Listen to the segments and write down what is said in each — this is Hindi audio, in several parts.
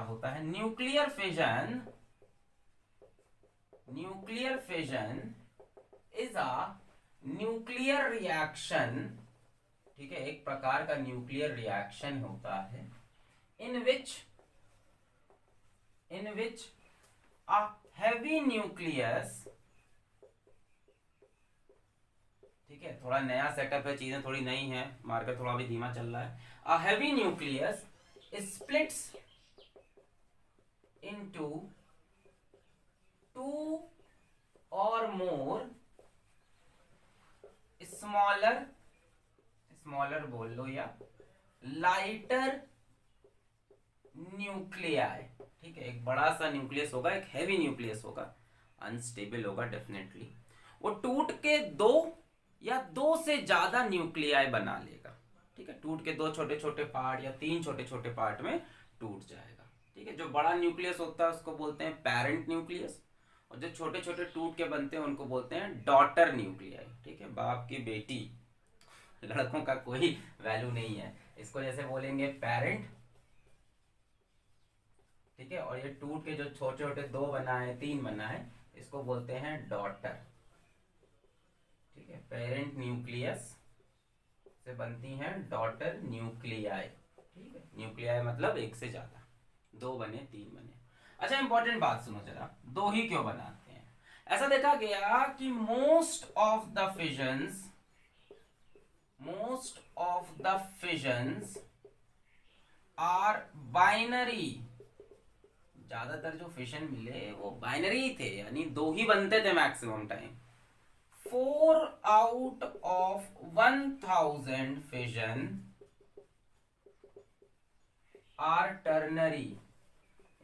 होता है nuclear fission. Nuclear fission is a nuclear reaction, ठीक है, एक प्रकार का न्यूक्लियर रिएक्शन होता है इन विच अ हैवी न्यूक्लियस, ठीक है, थोड़ा नया सेटअप है, चीजें थोड़ी नई हैं, मार्केट थोड़ा भी धीमा चल रहा है। A heavy nucleus splits into two or more smaller बोल लो या लाइटर न्यूक्लियाई, ठीक है, एक बड़ा सा न्यूक्लियस होगा, एक हैवी न्यूक्लियस होगा, अनस्टेबल होगा डेफिनेटली, वो टूट के दो या दो से ज्यादा न्यूक्लियाई बना लेगा, ठीक है, टूट के दो छोटे छोटे पार्ट या तीन छोटे छोटे पार्ट में टूट जाएगा, ठीक है। जो बड़ा न्यूक्लियस होता है उसको बोलते हैं पेरेंट न्यूक्लियस, और जो छोटे छोटे टूट के बनते हैं उनको बोलते हैं डॉटर न्यूक्लियाई, ठीक है, बाप की बेटी, लड़कों का कोई वैल्यू नहीं है, इसको जैसे बोलेंगे पेरेंट, ठीक है, और ये टूट के जो छोटे छोटे दो बनाए तीन बनाए इसको बोलते हैं डॉटर, ठीक है, पेरेंट न्यूक्लियस से बनती हैं डॉटर न्यूक्लियाई, ठीक है, न्यूक्लियाई मतलब एक से ज्यादा, दो बने तीन बने। अच्छा इंपॉर्टेंट बात सुनो जरा, दो ही क्यों बनाते हैं? ऐसा देखा गया कि most of the fissions are binary, ज्यादातर जो फिशन मिले वो बाइनरी थे, यानी दो ही बनते थे maximum time. 4 out of 1000 fission are ternary,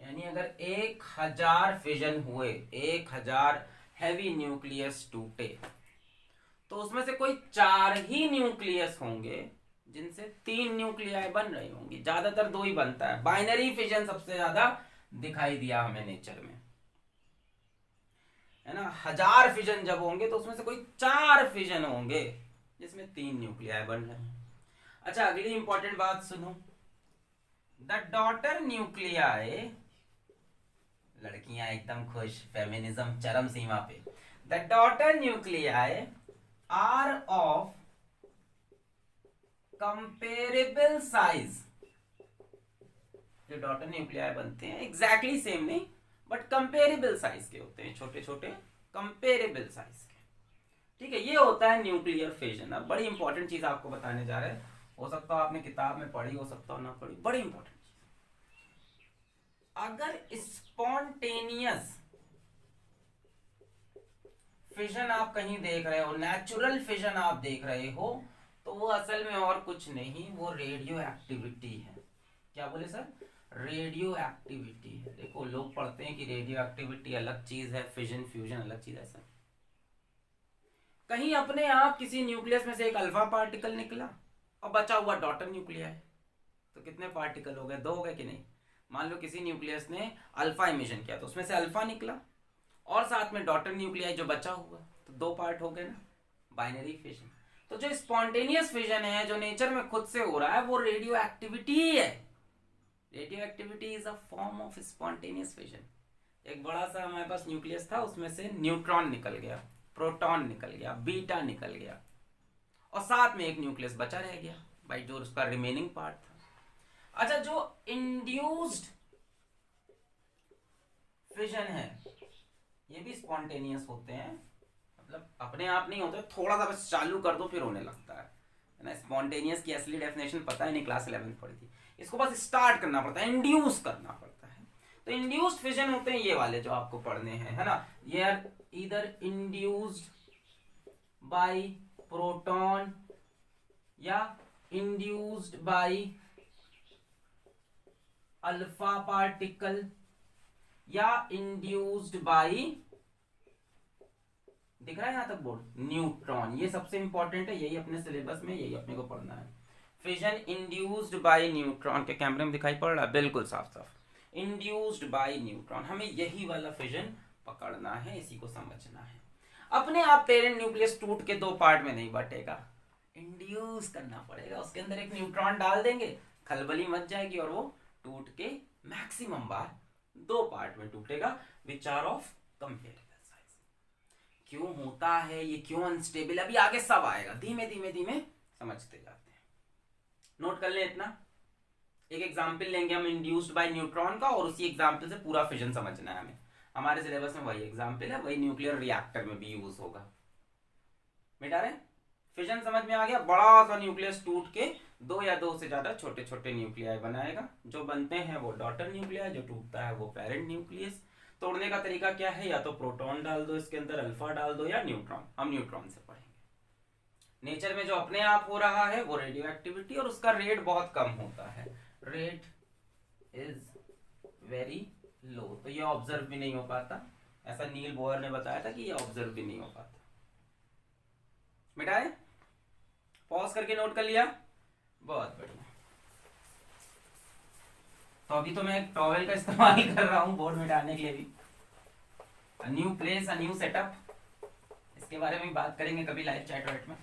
यानी अगर 1000 फिजन हुए, 1000 हैवी न्यूक्लियस टूटे, तो उसमें से कोई 4 ही न्यूक्लियस होंगे जिनसे 3 न्यूक्लियाई बन रही होंगी, ज्यादातर दो ही बनता है, बाइनरी फिजन सबसे ज्यादा दिखाई दिया हमें नेचर में, है ना। 1000 फिजन जब होंगे तो उसमें से कोई 4 फिजन होंगे जिसमें 3 न्यूक्लियाई बन रहे हैं। अच्छा अगली इंपॉर्टेंट बात सुनो, द डॉटर न्यूक्लियाई, लड़कियां एकदम खुश, फेमिनिज्म चरम सीमा पे, the daughter nuclei are of comparable size, जो डॉटर न्यूक्लियाई बनते हैं एग्जैक्टली सेम नहीं बट कंपेरेबल साइज के होते हैं, छोटे छोटे कंपेरेबल साइज के, ठीक है, ये होता है न्यूक्लियर फिजन। अब बड़ी इंपॉर्टेंट चीज आपको बताने जा रहे हैं, हो सकता हो आपने किताब में पढ़ी, हो सकता हो ना पढ़ी, बड़ी इंपॉर्टेंट चीज, अगर स्पॉन्टेनियस फिजन आप कहीं देख रहे हो, नेचुरल फिजन आप देख रहे हो, तो वो असल में और कुछ नहीं, वो रेडियो एक्टिविटी है। क्या बोले सर? रेडियो एक्टिविटी है। देखो लोग पढ़ते हैं कि रेडियो एक्टिविटी अलग चीज है, फिजन फ्यूजन अलग चीज है, ऐसा कहीं अपने आप किसी न्यूक्लियस में से एक अल्फा पार्टिकल निकला और बचा हुआ डॉटर न्यूक्लियाई, तो कितने पार्टिकल हो गए? दो हो गए कि नहीं? मान लो किसी न्यूक्लियस ने अल्फा इमिशन किया तो उसमें से अल्फा निकला और साथ में डॉटर न्यूक्लियाई जो बचा हुआ, तो दो पार्ट हो गए ना, बाइनरी फिजन। तो जो स्पॉन्टेनियस फिजन है, जो नेचर में खुद से हो रहा है, वो रेडियो एक्टिविटी ही है। Radio activity is a form of spontaneous fission. एक बड़ा सा हमारे पास न्यूक्लियस था, उसमें से न्यूट्रॉन निकल गया, प्रोटॉन निकल गया, बीटा निकल गया, और साथ में एक न्यूक्लियस बचा रह गया भाई, जो उसका रिमेनिंग पार्ट था। अच्छा जो इंड्यूस्ड फिजन है, ये भी स्पॉन्टेनियस होते हैं, मतलब अपने आप नहीं होते, थोड़ा सा बस चालू कर दो फिर होने लगता है ना। स्पॉन्टेनियस की असली डेफिनेशन पता है नहीं, क्लास 11 पढ़ी थी, इसको बस स्टार्ट करना पड़ता है, इंड्यूस करना पड़ता है। तो इंड्यूस्ड फिजन होते हैं ये वाले जो आपको पढ़ने हैं, है ना, ये are either induced by proton या इंड्यूस्ड बाय अल्फा पार्टिकल या इंड्यूस्ड बाय, दिख रहा है यहां तक बोर्ड, न्यूट्रॉन। ये सबसे इंपॉर्टेंट है, यही अपने सिलेबस में, यही अपने को पढ़ना है। फिजन इंड्यूस्ड बाय न्यूट्रॉन, के कैमरे में दिखाई पड़ रहा है? बिल्कुल साफ साफ, इंड्यूस्ड बाय न्यूट्रॉन, हमें यही वाला फिजन पकड़ना है, इसी को समझना है। अपने आप पेरेंट न्यूक्लियस टूट के दो पार्ट में नहीं बटेगा, इंड्यूस करना पड़ेगा, उसके अंदर एक न्यूट्रॉन डाल देंगे, खलबली मच जाएगी और वो टूट के मैक्सिमम बार 2 पार्ट में टूटेगा which are of comparable size. क्यों होता है ये, क्यों अनस्टेबल, अभी आगे सब आएगा, धीमे धीमे धीमे समझते जाते हैं। नोट कर ले इतना। एक एग्जाम्पल लेंगे हम इंड्यूस्ड बाय न्यूट्रॉन का, और उसी एग्जाम्पल से पूरा फिजन समझना है हमें। हमारे सिलेबस में वही एग्जाम्पल है, वही न्यूक्लियर रिएक्टर में भी यूज होगा। बेटा रहे फिजन समझ में आ गया। बड़ा सा न्यूक्लियस टूट के 2 या 2 से ज्यादा छोटे छोटे न्यूक्लियाई बनाएगा। जो बनते हैं वो डॉटर न्यूक्लियाई, जो टूटता है वो पेरेंट न्यूक्लियस। तोड़ने का तरीका क्या है, या तो प्रोटॉन डाल दो इसके अंदर, अल्फा डाल दो, या न्यूट्रॉन। हम न्यूट्रॉन से पढ़ेंगे। नेचर में जो अपने आप हो रहा है वो रेडियो एक्टिविटी, और उसका रेट बहुत कम होता है, रेट इज वेरी लो। तो ये ऑब्जर्व भी नहीं हो पाता, ऐसा नील बोयर ने बताया था कि ये ऑब्जर्व भी नहीं हो पाता। मिटाए, पॉज करके नोट कर लिया, बहुत बढ़िया। तो अभी तो मैं एक टॉवेल का इस्तेमाल कर रहा हूं बोर्ड मिटाने के लिए भी। A new place, a new setup, इसके बारे में बात करेंगे कभी लाइव चैट वेट में।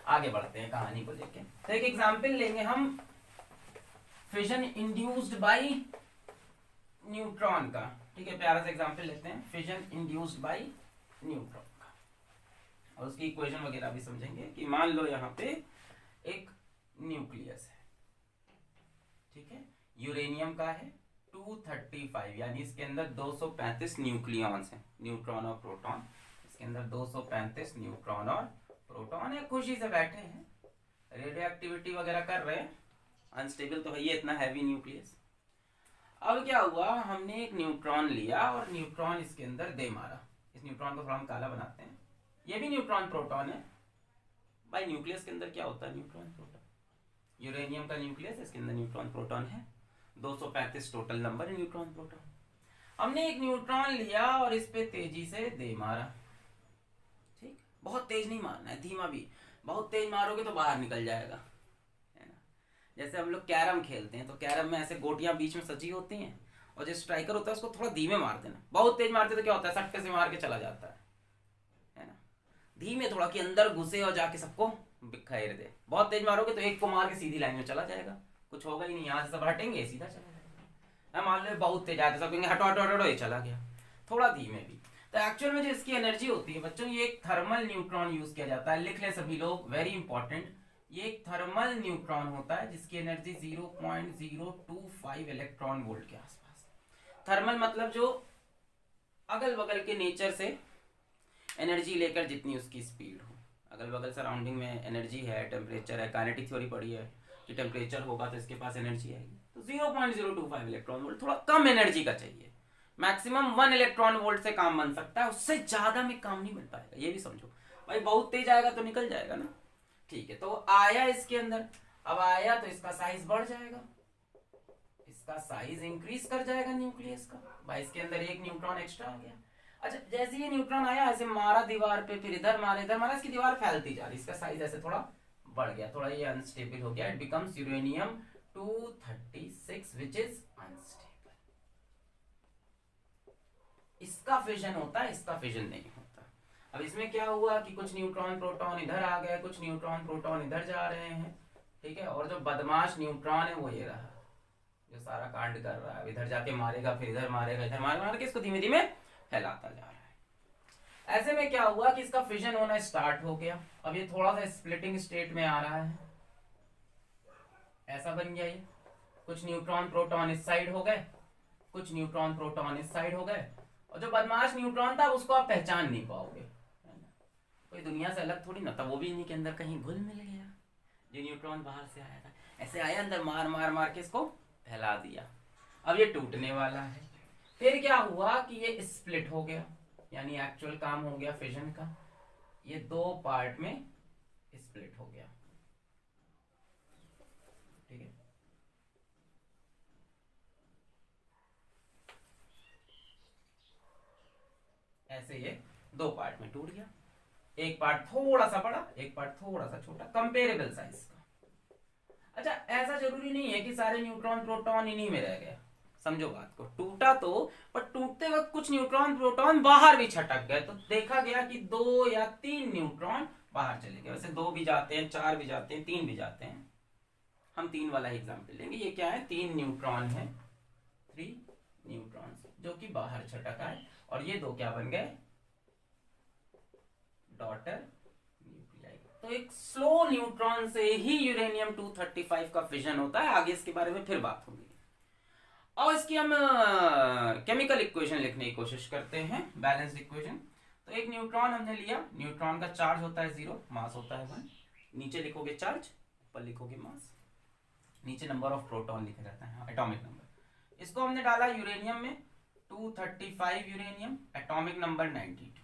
आगे बढ़ते हैं कहानी को लेके। तो एक एग्जाम्पल लेंगे हम फिजन इंड्यूस्ड बाय न्यूट्रॉन का। ठीक है, प्यारा सा एग्जाम्पल लेते हैं, फिजन इंड्यूस्ड बाय न्यूट्रॉन का, और उसकी इक्वेशन वगैरह भी समझेंगे। कि मान लो यहाँ पे एक न्यूक्लियस है, ठीक है, यूरेनियम का है 235, यानी इसके अंदर 235 न्यूक्लियॉन्स हैं, न्यूट्रॉन और प्रोटॉन। इसके अंदर 235 न्यूट्रॉन और प्रोटॉन है, खुशी से बैठे हैं, रेडियो एक्टिविटी वगैरह कर रहे हैं। अनस्टेबल तो है ये, इतना हैवी न्यूक्लियस। अब क्या हुआ, हमने एक न्यूट्रॉन लिया और न्यूट्रॉन इसके अंदर दे मारा। इस न्यूट्रॉन को थोड़ा हम काला बनाते हैं, ये भी न्यूट्रॉन प्रोटॉन है। भाई न्यूक्लियस के अंदर क्या होता है, न्यूट्रॉन प्रोटॉन। यूरेनियम का न्यूक्लियस, इसके अंदर न्यूट्रॉन प्रोटॉन है, 235 टोटल नंबर है न्यूट्रॉन प्रोटॉन। हमने एक न्यूट्रॉन लिया और इस पे तेजी से दे मारा। ठीक, बहुत तेज नहीं मारना है, धीमा भी। बहुत तेज मारोगे तो बाहर निकल जाएगा, है ना। जैसे हम लोग कैरम खेलते हैं, तो कैरम में ऐसे गोटियां बीच में सजी होती हैं, और जो स्ट्राइकर होता है उसको थोड़ा धीमे मार देना। बहुत तेज मारते तो क्या होता है, सट्टे से मार के चला जाता है ना। धीमे थोड़ा कि अंदर घुसे और जाके सबको बिखेर दे। बहुत तेज मारोगे तो एक को मार के सीधी लाइन में चला जाएगा, कुछ होगा ही नहीं, यहाँ से सब हटेंगे सीधा चला जाएगा। मान लो बहुत तेज आते, सब कहेंगे हटो हटो हटो, ये चला गया। थोड़ा धीमे भी। तो एक्चुअल में जो इसकी एनर्जी होती है बच्चों, ये एक थर्मल न्यूट्रॉन यूज किया जाता है। लिख ले सभी लोग, वेरी इंपॉर्टेंट। ये एक थर्मल न्यूट्रॉन होता है जिसकी एनर्जी 0.025 इलेक्ट्रॉन वोल्ट के आसपास। थर्मल मतलब जो अगल बगल के नेचर से एनर्जी लेकर जितनी उसकी स्पीड हो। अगल बगल सराउंडिंग में एनर्जी है, टेम्परेचर है, काइनेटिक थ्योरी पढ़ी है कि टेम्परेचर होगा तो इसके पास एनर्जी आएगी। तो 0.025 इलेक्ट्रॉन वोल्ट, थोड़ा कम एनर्जी का चाहिए। मैक्सिमम 1 इलेक्ट्रॉन वोल्ट से काम बन सकता है, उससे ज्यादा में काम नहीं बन पाएगा, ये भी समझो भाई। बहुत तेज आएगा तो निकल जाएगा ना। ठीक है, तो आया इसके अंदर, अब आया तो इसका साइज बढ़ जाएगा, इसका साइज इंक्रीज कर जाएगा न्यूक्लियस का। भाई इसके अंदर एक न्यूट्रॉन एक्स्ट्रा आ गया। अच्छा, जैसे ये न्यूट्रॉन आया, ऐसे मारा दीवार पे, फिर इधर मारा इधर मारा, इसकी दीवार फैलती जा रही, इसका साइज ऐसे थोड़ा बढ़ गया, थोड़ा ये अनस्टेबल हो गया। It becomes uranium 236 which is unstable. इसका फिजन होता है, इसका फिजन नहीं होता। अब इसमें क्या हुआ कि कुछ न्यूट्रॉन प्रोटॉन इधर आ गए, कुछ न्यूट्रॉन प्रोटॉन इधर जा रहे हैं। ठीक है, और जो बदमाश न्यूट्रॉन है वो ये रहा, जो सारा कांड कर रहा है। इधर जाके मारेगा, फिर इधर मारेगा, इधर मार के इसको धीमे धीमे फैलाता जा रहा है। ऐसे में क्या हुआ कि इसका फिजन होना स्टार्ट हो गया। अब ये थोड़ा सा स्प्लिटिंग स्टेट में आ रहा है, ऐसा बन गया ये। कुछ न्यूट्रॉन प्रोटॉन इस साइड हो गए, कुछ न्यूट्रॉन प्रोटॉन इस साइड हो गए, और जो बदमाश न्यूट्रॉन था उसको आप पहचान नहीं पाओगे, है ना। कोई दुनिया से अलग थोड़ी ना था, वो भी इन्हीं के अंदर कहीं घुल मिल गया। जो न्यूट्रॉन बाहर से आया था, ऐसे आया अंदर, मार मार मार के इसको फैला दिया। अब ये टूटने वाला है। फिर क्या हुआ कि ये स्प्लिट हो गया, यानी एक्चुअल काम हो गया फिजन का। ये 2 पार्ट में स्प्लिट हो गया। ठीक है, ऐसे ये 2 पार्ट में टूट गया। एक पार्ट थोड़ा सा बड़ा, एक पार्ट थोड़ा सा छोटा, कंपेरेबल साइज का। अच्छा, ऐसा जरूरी नहीं है कि सारे न्यूट्रॉन प्रोटॉन इन्हीं में रह गए। समझो बात को, टूटा तो, पर टूटते वक्त कुछ न्यूट्रॉन प्रोटॉन बाहर भी छटक गए। तो देखा गया कि 2 या 3 न्यूट्रॉन बाहर चले गए। वैसे 2 भी जाते हैं, 4 भी जाते हैं, 3 भी जाते हैं। हम 3 वाला एग्जाम्पल लेंगे। ये क्या है, 3 न्यूट्रॉन है, 3 न्यूट्रॉन्स जो कि बाहर छटक आए, और ये दो क्या बन गए, डॉटर न्यूक्लियाई। तो एक स्लो न्यूट्रॉन से ही यूरेनियम 235 का फिजन होता है। आगे इसके बारे में फिर बात होगी। और इसकी हम केमिकल इक्वेशन लिखने की कोशिश करते हैं, बैलेंस्ड इक्वेशन। तो एक न्यूट्रॉन हमने लिया, न्यूट्रॉन का चार्ज होता है 0, मास होता है 1। नीचे लिखोगे चार्ज, ऊपर लिखोगे मास, नीचे नंबर ऑफ प्रोटॉन लिखा जाता है, एटॉमिक नंबर। इसको हमने डाला यूरेनियम में, 235 यूरेनियम, एटॉमिक नंबर 92।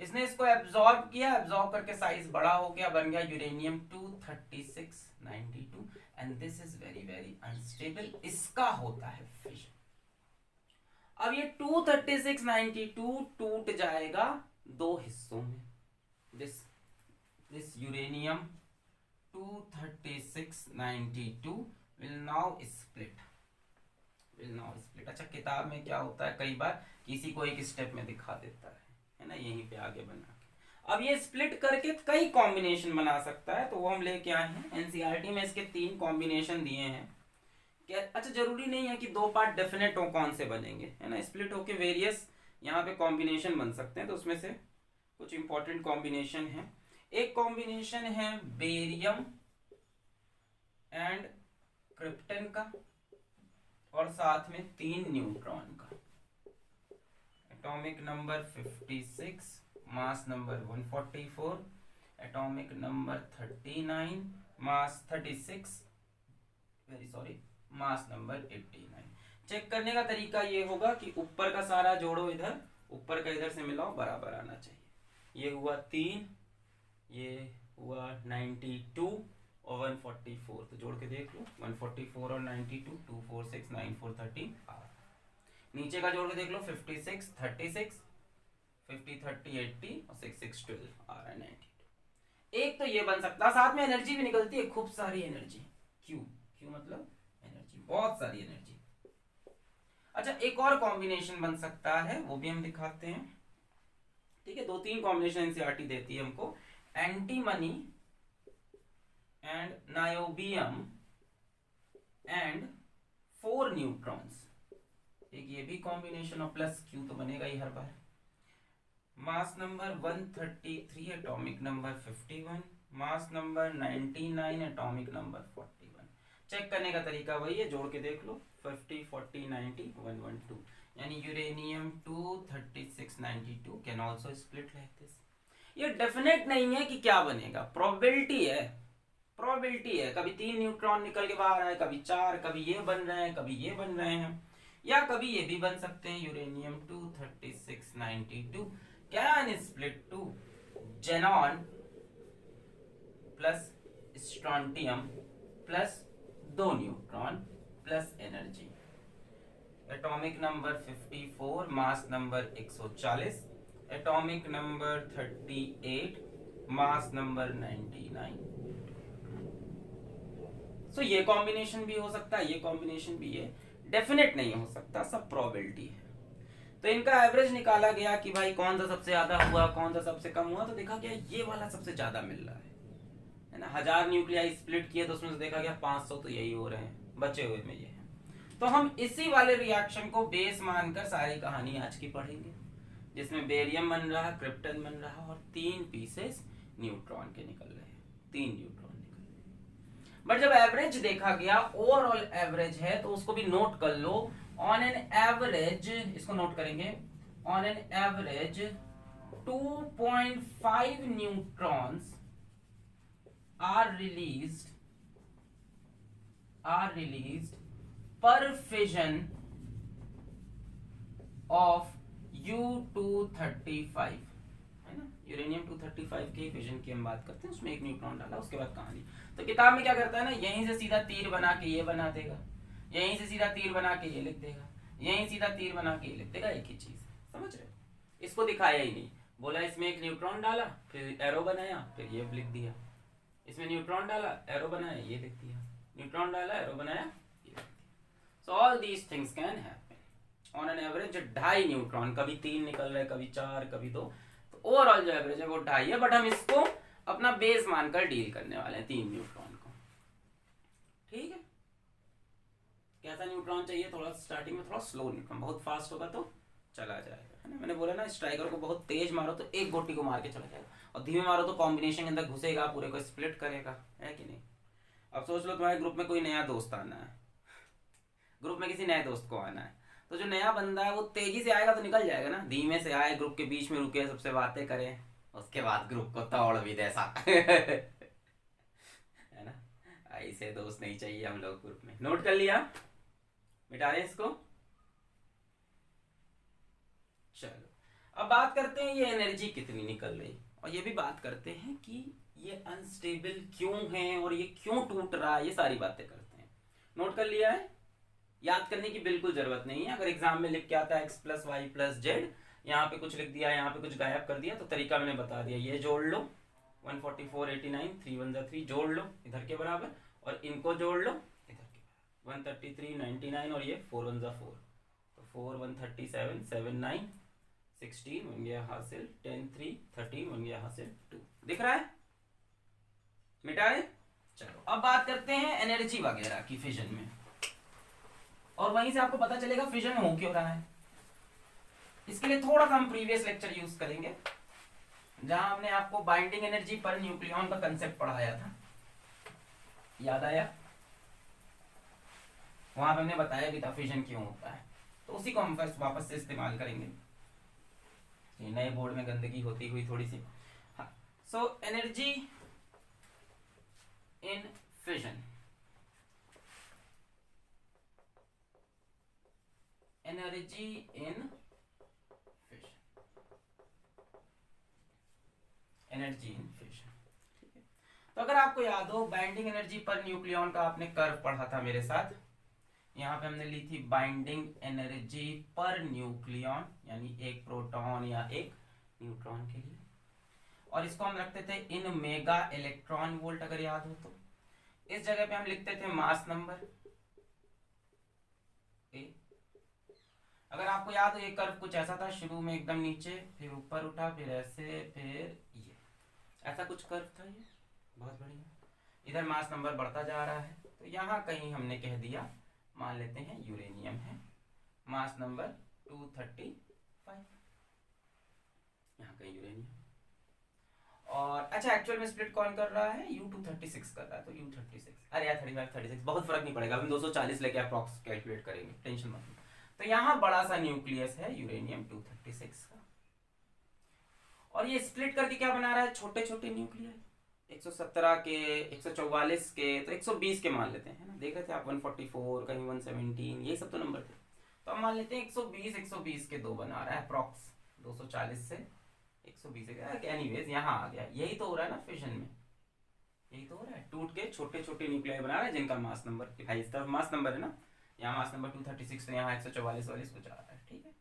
इसने इसको एब्जॉर्ब किया, एब्जॉर्ब करके साइज बड़ा हो गया, बन गया uranium 23692, and this is very very unstable. इसका होता है फिशन। अब ये 23692 टूट जाएगा दो हिस्सों में। This uranium 23692 will now split। अच्छा, किताब में क्या होता है, कई बार किसी को एक स्टेप में दिखा देता है ना, यहीं पे आगे बना के। अब ये स्प्लिट करके कई कॉम्बिनेशन बना सकता है, तो वो हम लेके आए हैं। एनसीईआरटी में इसके 3 कॉम्बिनेशन दिए हैं। क्या अच्छा, जरूरी नहीं है कि 2 पार्ट डेफिनेट हो कौन से बनेंगे, है ना। स्प्लिट होके वेरियस यहाँ पे कॉम्बिनेशन बन सकते हैं, तो उसमें से कुछ इंपॉर्टेंट कॉम्बिनेशन है। एक कॉम्बिनेशन है बेरियम एंड क्रिप्टन का, और साथ में 3 न्यूट्रॉन का। Atomic number 56, mass number 144, atomic number 39, मास 36, मास नंबर 89। चेक करने का तरीका ये होगा कि ऊपर का सारा जोड़ो, इधर ऊपर का इधर से मिलाओ, बराबर आना चाहिए। ये हुआ 3, ये हुआ 92 और 144, तो जोड़ के देख लो, 144 और 92, 246 94 13 नीचे का जोड़ के देख लो, 56 36 50 30 80 और 6 6 12 आ रहा है 92। एक तो ये बन सकता है, साथ में एनर्जी भी निकलती है, खूब सारी एनर्जी। क्यू मतलब एनर्जी, बहुत सारी एनर्जी। अच्छा, एक और कॉम्बिनेशन बन सकता है, वो भी हम दिखाते हैं। ठीक है, 2-3 कॉम्बिनेशन एनसीईआरटी देती है हमको। Antimony and niobium and 4 neutrons, एक ये भी कॉम्बिनेशन, और प्लस क्यू तो बनेगा ही हर बार। Mass number 133, atomic number 51, mass number 99, atomic number 41। Check करने का तरीका वही है, जोड़ के देख लो, 50 40 90 112, यानी uranium 23692 can also split like this. ये डेफिनेट नहीं है कि क्या बनेगा, प्रोबेबिलिटी है। कभी 3 न्यूट्रॉन निकल के बाहर आए, कभी 4, कभी ये बन रहे हैं, कभी ये बन रहे हैं, या कभी ये भी बन सकते हैं। Uranium 23692 can split to xenon plus strontium plus 2 neutron plus energy. Atomic number 54, mass number 140, atomic number 38, mass number 99। So ये कॉम्बिनेशन भी हो सकता है, ये कॉम्बिनेशन भी है, डेफिनेट नहीं हो सकता, सब प्रोबेबिलिटी है। तो इनका एवरेज निकाला गया कि भाई कौन सा सबसे ज्यादा हुआ, कौन सा सबसे कम हुआ, तो देखा गया ये वाला सबसे ज्यादा मिल रहा है ना। 1000 न्यूक्लियाई स्प्लिट किए तो उसमें से देखा गया 500 तो यही हो रहे हैं, बचे हुए में ये हैं। तो हम इसी वाले रिएक्शन को बेस मानकर सारी कहानी आज की पढ़ेंगे, जिसमें बेरियम बन रहा है, क्रिप्टन बन रहा है, और 3 पीसेस न्यूट्रॉन के निकल रहे हैं, 3 न्यूट्रॉन निकल रहे हैं। बट जब एवरेज देखा गया, ओवरऑल एवरेज है, तो उसको भी नोट कर लो। ऑन एन एवरेज, इसको नोट करेंगे, on an average 2.5 neutrons are released per fission of U235, है ना। यूरेनियम 235 के फिजन की हम बात करते हैं, उसमें 1 न्यूट्रॉन डाला, उसके बाद कहानी। तो किताब में क्या करता है ना, यहीं से सीधा तीर बना के ये बना देगा, यहीं से सीधा तीर बना के ये लिख देगा, यहीं सीधा तीर बना के ये लिख देगा, एक ही चीज, समझ रहे हो। इसको दिखाया ही नहीं, बोला इसमें 1 न्यूट्रॉन डाला, फिर एरो बनाया, फिर ये लिख दिया, इसमें न्यूट्रॉन डाला, एरो बनाया, ये लिख दिया, न्यूट्रॉन डाला, एरो बनाया, ये लिख दिया। So all these things can happen on an average 2.5 neutron, कभी 3 निकल रहे, कभी 4, कभी 2, तो ओवरऑल जो एवरेज है वो 2.5 है। बट हम इसको अपना बेस मानकर डील करने वाले हैं, 3 न्यूट्रॉन को। ठीक है, कैसा कैसा न्यूट्रॉन चाहिए, थोड़ा स्टार्टिंग में थोड़ा स्लो न्यूट्रॉन, बहुत फास्ट होगा तो चला जाएगा, है ना। मैंने बोला ना स्ट्राइकर को बहुत तेज मारो तो एक गोटी को मार के चला जाएगा, और धीमे मारो तो कॉम्बिनेशन के अंदर घुसेगा, पूरे को स्प्लिट करेगा, है कि नहीं। अब सोच लो तुम्हारे ग्रुप में कोई नया दोस्त आना है, ग्रुप में किसी नए दोस्त को आना है, तो जो नया बंदा है वो तेजी से आएगा तो निकल जाएगा ना, धीमे से आए, ग्रुप के बीच में रुके, सबसे बातें करें, उसके बाद ग्रुप को तोड़ भी दे सा है ना। ऐसे दोस्त नहीं चाहिए हम लोग ग्रुप में। नोट कर लिया, मिटा रहे इसको। चलो अब बात करते हैं ये एनर्जी कितनी निकल रही, और ये भी बात करते हैं कि ये अनस्टेबल क्यों है और ये क्यों टूट रहा है, ये सारी बातें करते हैं। नोट कर लिया है, याद करने की बिल्कुल जरूरत नहीं है। अगर एग्जाम में लिख के आता है X plus Y plus Z, यहाँ पे कुछ लिख दिया, यहाँ पे कुछ गायब कर दिया, तो तरीका मैंने बता दिया। ये जोड़ लो 144 89 3 1 3 जोड़ लो इधर के बराबर, और इनको जोड़ लो इधर के बराबर 133 99, और ये 4 1 4, तो 4 1 37 7 9 16 बन गया हासिल 10 3 13 बन गया हासिल 2। दिख रहा है, मिटाए। चलो अब बात करते हैं एनर्जी वगैरह की फिजन में, और वहीं से आपको पता चलेगा फिजन हो क्यों रहा है। इसके लिए थोड़ा सा हम प्रीवियस लेक्चर यूज करेंगे, जहां हमने आपको बाइंडिंग एनर्जी पर न्यूक्लियॉन का कंसेप्ट पढ़ाया था, याद आया। वहां पे हमने बताया भी था फिजन क्यों होता है, तो उसी को हम फर्स्ट वापस से इस्तेमाल करेंगे। ये नए बोर्ड में गंदगी होती हुई थोड़ी सी। हाँ, so energy in fission, energy in fission, energy in fission, ठीक है। तो अगर आपको याद हो बाइंडिंग एनर्जी पर न्यूक्लियॉन का आपने कर्व पढ़ा था मेरे साथ, यहाँ पे हमने ली थी बाइंडिंग एनर्जी पर न्यूक्लियॉन, यानी एक प्रोटॉन या एक न्यूट्रॉन के लिए, और इसको हम रखते थे इन मेगा इलेक्ट्रॉन वोल्ट, अगर याद हो तो। इस जगह पे हम लिखते थे मास नंबर ए। अगर आपको याद हो ये कर्व कुछ ऐसा था, शुरू में एकदम नीचे, फिर ऊपर उठा, फिर ऐसे, फिर ये ऐसा कुछ कर्व था ये, बहुत बढ़िया। इधर मास नंबर बढ़ता जा रहा है, तो यहाँ कहीं हमने कह दिया, मान लेते हैं यूरेनियम है, मास नंबर 235, यहाँ कहीं यूरेनियम। और अच्छा एक्चुअल में स्प्लिट कौन कर रहा है, U236 कर रहा है, तो U36, अरे यार 35 36 बहुत फर्क नहीं पड़ेगा, हम 240 लेके अप्रॉक्स कैलकुलेट करेंगे, टेंशन मत लो। तो यहाँ बड़ा सा न्यूक्लियस है यूरेनियम 236 का, और ये स्प्लिट करके क्या बना रहा है, छोटे छोटे न्यूक्लियस, 117 के, 144 के, तो 120 के मान लेते हैं, है ना। देख रहे थे आप 144, कहीं 117, ये सब तो नंबर थे, तो हम मान लेते हैं 120 के दो बना रहा है अप्रॉक्स, 240 से 120 एनीवेज यहाँ आ गया। यही तो हो रहा है ना फिजन में, यही तो हो रहा है, टूट के छोटे छोटे न्यूक्लियाई बना रहा है जिनका मास नंबर, भाई इस तरफ मास नंबर है ना, यहाँ मास नंबर 236, तो यहाँ 144 वाली कुछ आ रहा है, ठीक है।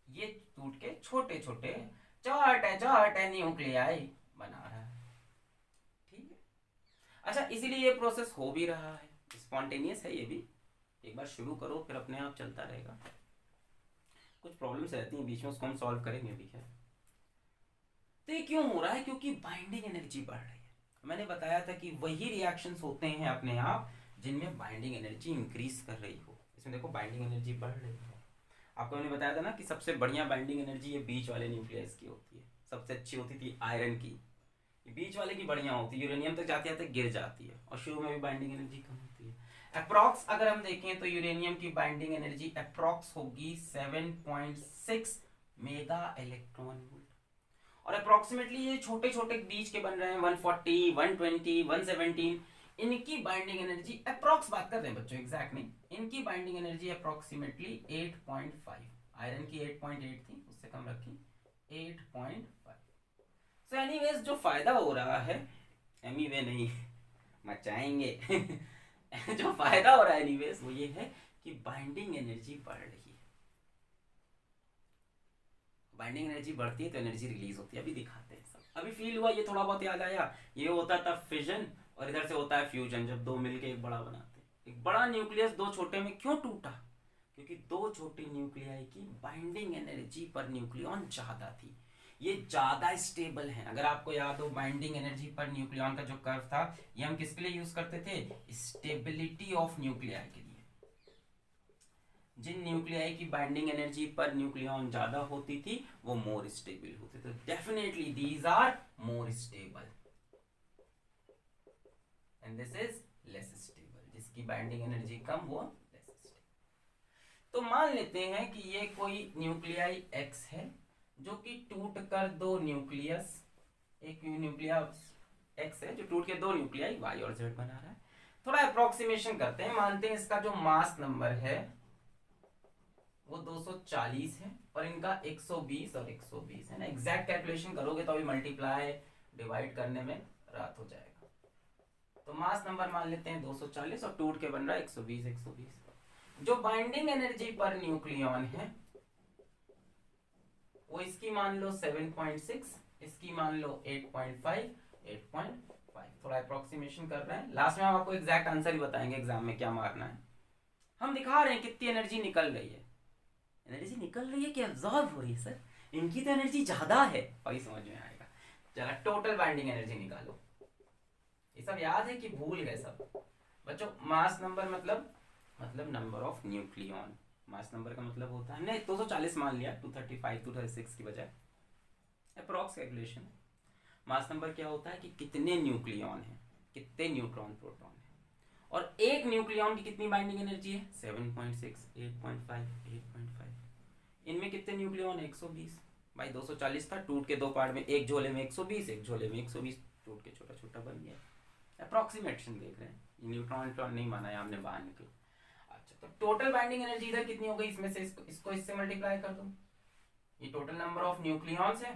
ये टूट के छोटे छोटे छोटे न्यूक्लियाई बना रहा है, ठीक है। अच्छा इसीलिए ये प्रोसेस हो भी रहा है, स्पॉन्टेनियस है ये भी, एक बार शुरू करो फिर अपने आप चलता रहेगा। कुछ प्रॉब्लम्स रहती हैं बीच में, उसको हम सॉल्व करेंगे भी है। तो ये क्यों हो रहा है, क्योंकि बाइंडिंग एनर्जी बढ़ रही है। मैंने बताया था कि वही रिएक्शंस होते हैं अपने आप जिनमें बाइंडिंग एनर्जी इंक्रीज कर रही हो। इसमें देखो बाइंडिंग एनर्जी बढ़ रही है। आपको मैंने बताया था ना कि सबसे बढ़िया बाइंडिंग एनर्जी ये बीच वाले न्यूक्लियस की होती है, सबसे अच्छी होती थी आयरन की, बीच वाले की बढ़िया होती है, यूरेनियम तक जाते जाते गिर जाती है, और शुरू में भी बाइंडिंग एनर्जी कम होती है। अप्रॉक्स अगर हम देखें तो यूरेनियम की बाइंडिंग एनर्जी अप्रॉक्स होगी 7.6 मेगा इलेक्ट्रॉन वोल्ट, और अप्रोक्सीमेटली ये छोटे छोटे बीच के बन रहे हैं 140, 120, 117, इनकी बाइंडिंग एनर्जी अप्रॉक्स बात कर रहे हैं बच्चों, एग्जैक्ट नहीं, इनकी बाइंडिंग एनर्जी अप्रोक्सीमेटली 8.5, आयरन की 8.8 थी, उससे कम रखी 8.5। सो एनीवेज जो फायदा हो रहा है, एनीवे नहीं मचाएंगे जो फायदा हो रहा है एनीवेज वो ये है कि बाइंडिंग एनर्जी बढ़ रही है। बाइंडिंग एनर्जी बढ़ती है तो एनर्जी रिलीज होती है, अभी दिखाते हैं सब। अभी फील हुआ, ये थोड़ा बहुत याद आया, ये होता था फिजन, और इधर से होता है फ्यूजन, जब दो मिलके एक बड़ा बनाते हैं। एक बड़ा न्यूक्लियस दो छोटे में क्यों टूटा, क्योंकि दो छोटे न्यूक्लियाई की बाइंडिंग एनर्जी पर न्यूक्लियॉन ज्यादा थी, ये ज्यादा स्टेबल है। अगर आपको याद हो बाइंडिंग एनर्जी पर न्यूक्लियॉन का जो कर्व था, ये हम किसके लिए यूज करते थे, स्टेबिलिटी ऑफ न्यूक्लियाई के लिए, जिन न्यूक्लियाई की बाइंडिंग एनर्जी पर न्यूक्लियॉन ज्यादा होती थी वो मोर स्टेबल होते थे। Definitely these are more stable and this is less stable. जिसकी बाइंडिंग एनर्जी कम वो लेस स्टेबल। तो मान लेते हैं कि ये कोई न्यूक्लियाई एक्स है जो कि टूट कर दो न्यूक्लियस, एक न्यूक्लियस एक्स है जो टूट के दो न्यूक्लियाई वाई और जेड बना रहा है। थोड़ा अप्रोक्सीमेशन करते हैं, मानते हैं इसका जो मास नंबर है वो 240 है और इनका 120 और 120 है ना। एग्जैक्ट कैलकुलेशन करोगे तो अभी मल्टीप्लाई डिवाइड करने में रात हो जाएगा। तो मास नंबर मान लेते हैं 240 और टूट के बन रहा है 120 120। जो बाइंडिंग एनर्जी पर न्यूक्लियॉन है वो इसकी मान लो 7.6, इसकी मान लो 8.5 8.5। थोड़ा अप्रोक्सीमेशन कर रहे हैं, लास्ट में हम आपको एग्जैक्ट आंसर ही बताएंगे एग्जाम में क्या मारना है। हम दिखा रहे हैं कितनी एनर्जी निकल रही है। एनर्जी निकल रही है कि अब्सॉर्ब हो रही है सर? इनकी तो एनर्जी ज्यादा है, वही समझ में आएगा। चला टोटल बाइंडिंग एनर्जी निकालो। ये सब याद है कि भूल गए सब बच्चों? मास नंबर मतलब number of nucleon. Mass number का मतलब होता है, हमने 240 मान लिया 235 236 की बजाय, अप्रॉक्स कैलकुलेशन। मास नंबर क्या होता है कि कितने न्यूक्लियॉन है, कितने न्यूट्रॉन प्रोटॉन है, और एक न्यूक्लियॉन की कितनी बाइंडिंग एनर्जी है 7.6 8.5 8.5। इनमें कितने न्यूक्लियॉन है 120। भाई 240 था, टूट के दो पार्ट में, एक झोले में 120 एक झोले में 120, टूट के छोटा छोटा बन गया। अप्रॉक्सीमेशन देख रहे हैं, न्यूट्रॉन नहीं माना है हमने, बाहर निकल। अच्छा तो टोटल बाइंडिंग एनर्जी इधर कितनी हो गई, इसमें से इसको इससे मल्टीप्लाई कर दो। ये टोटल नंबर ऑफ न्यूक्लियॉन्स है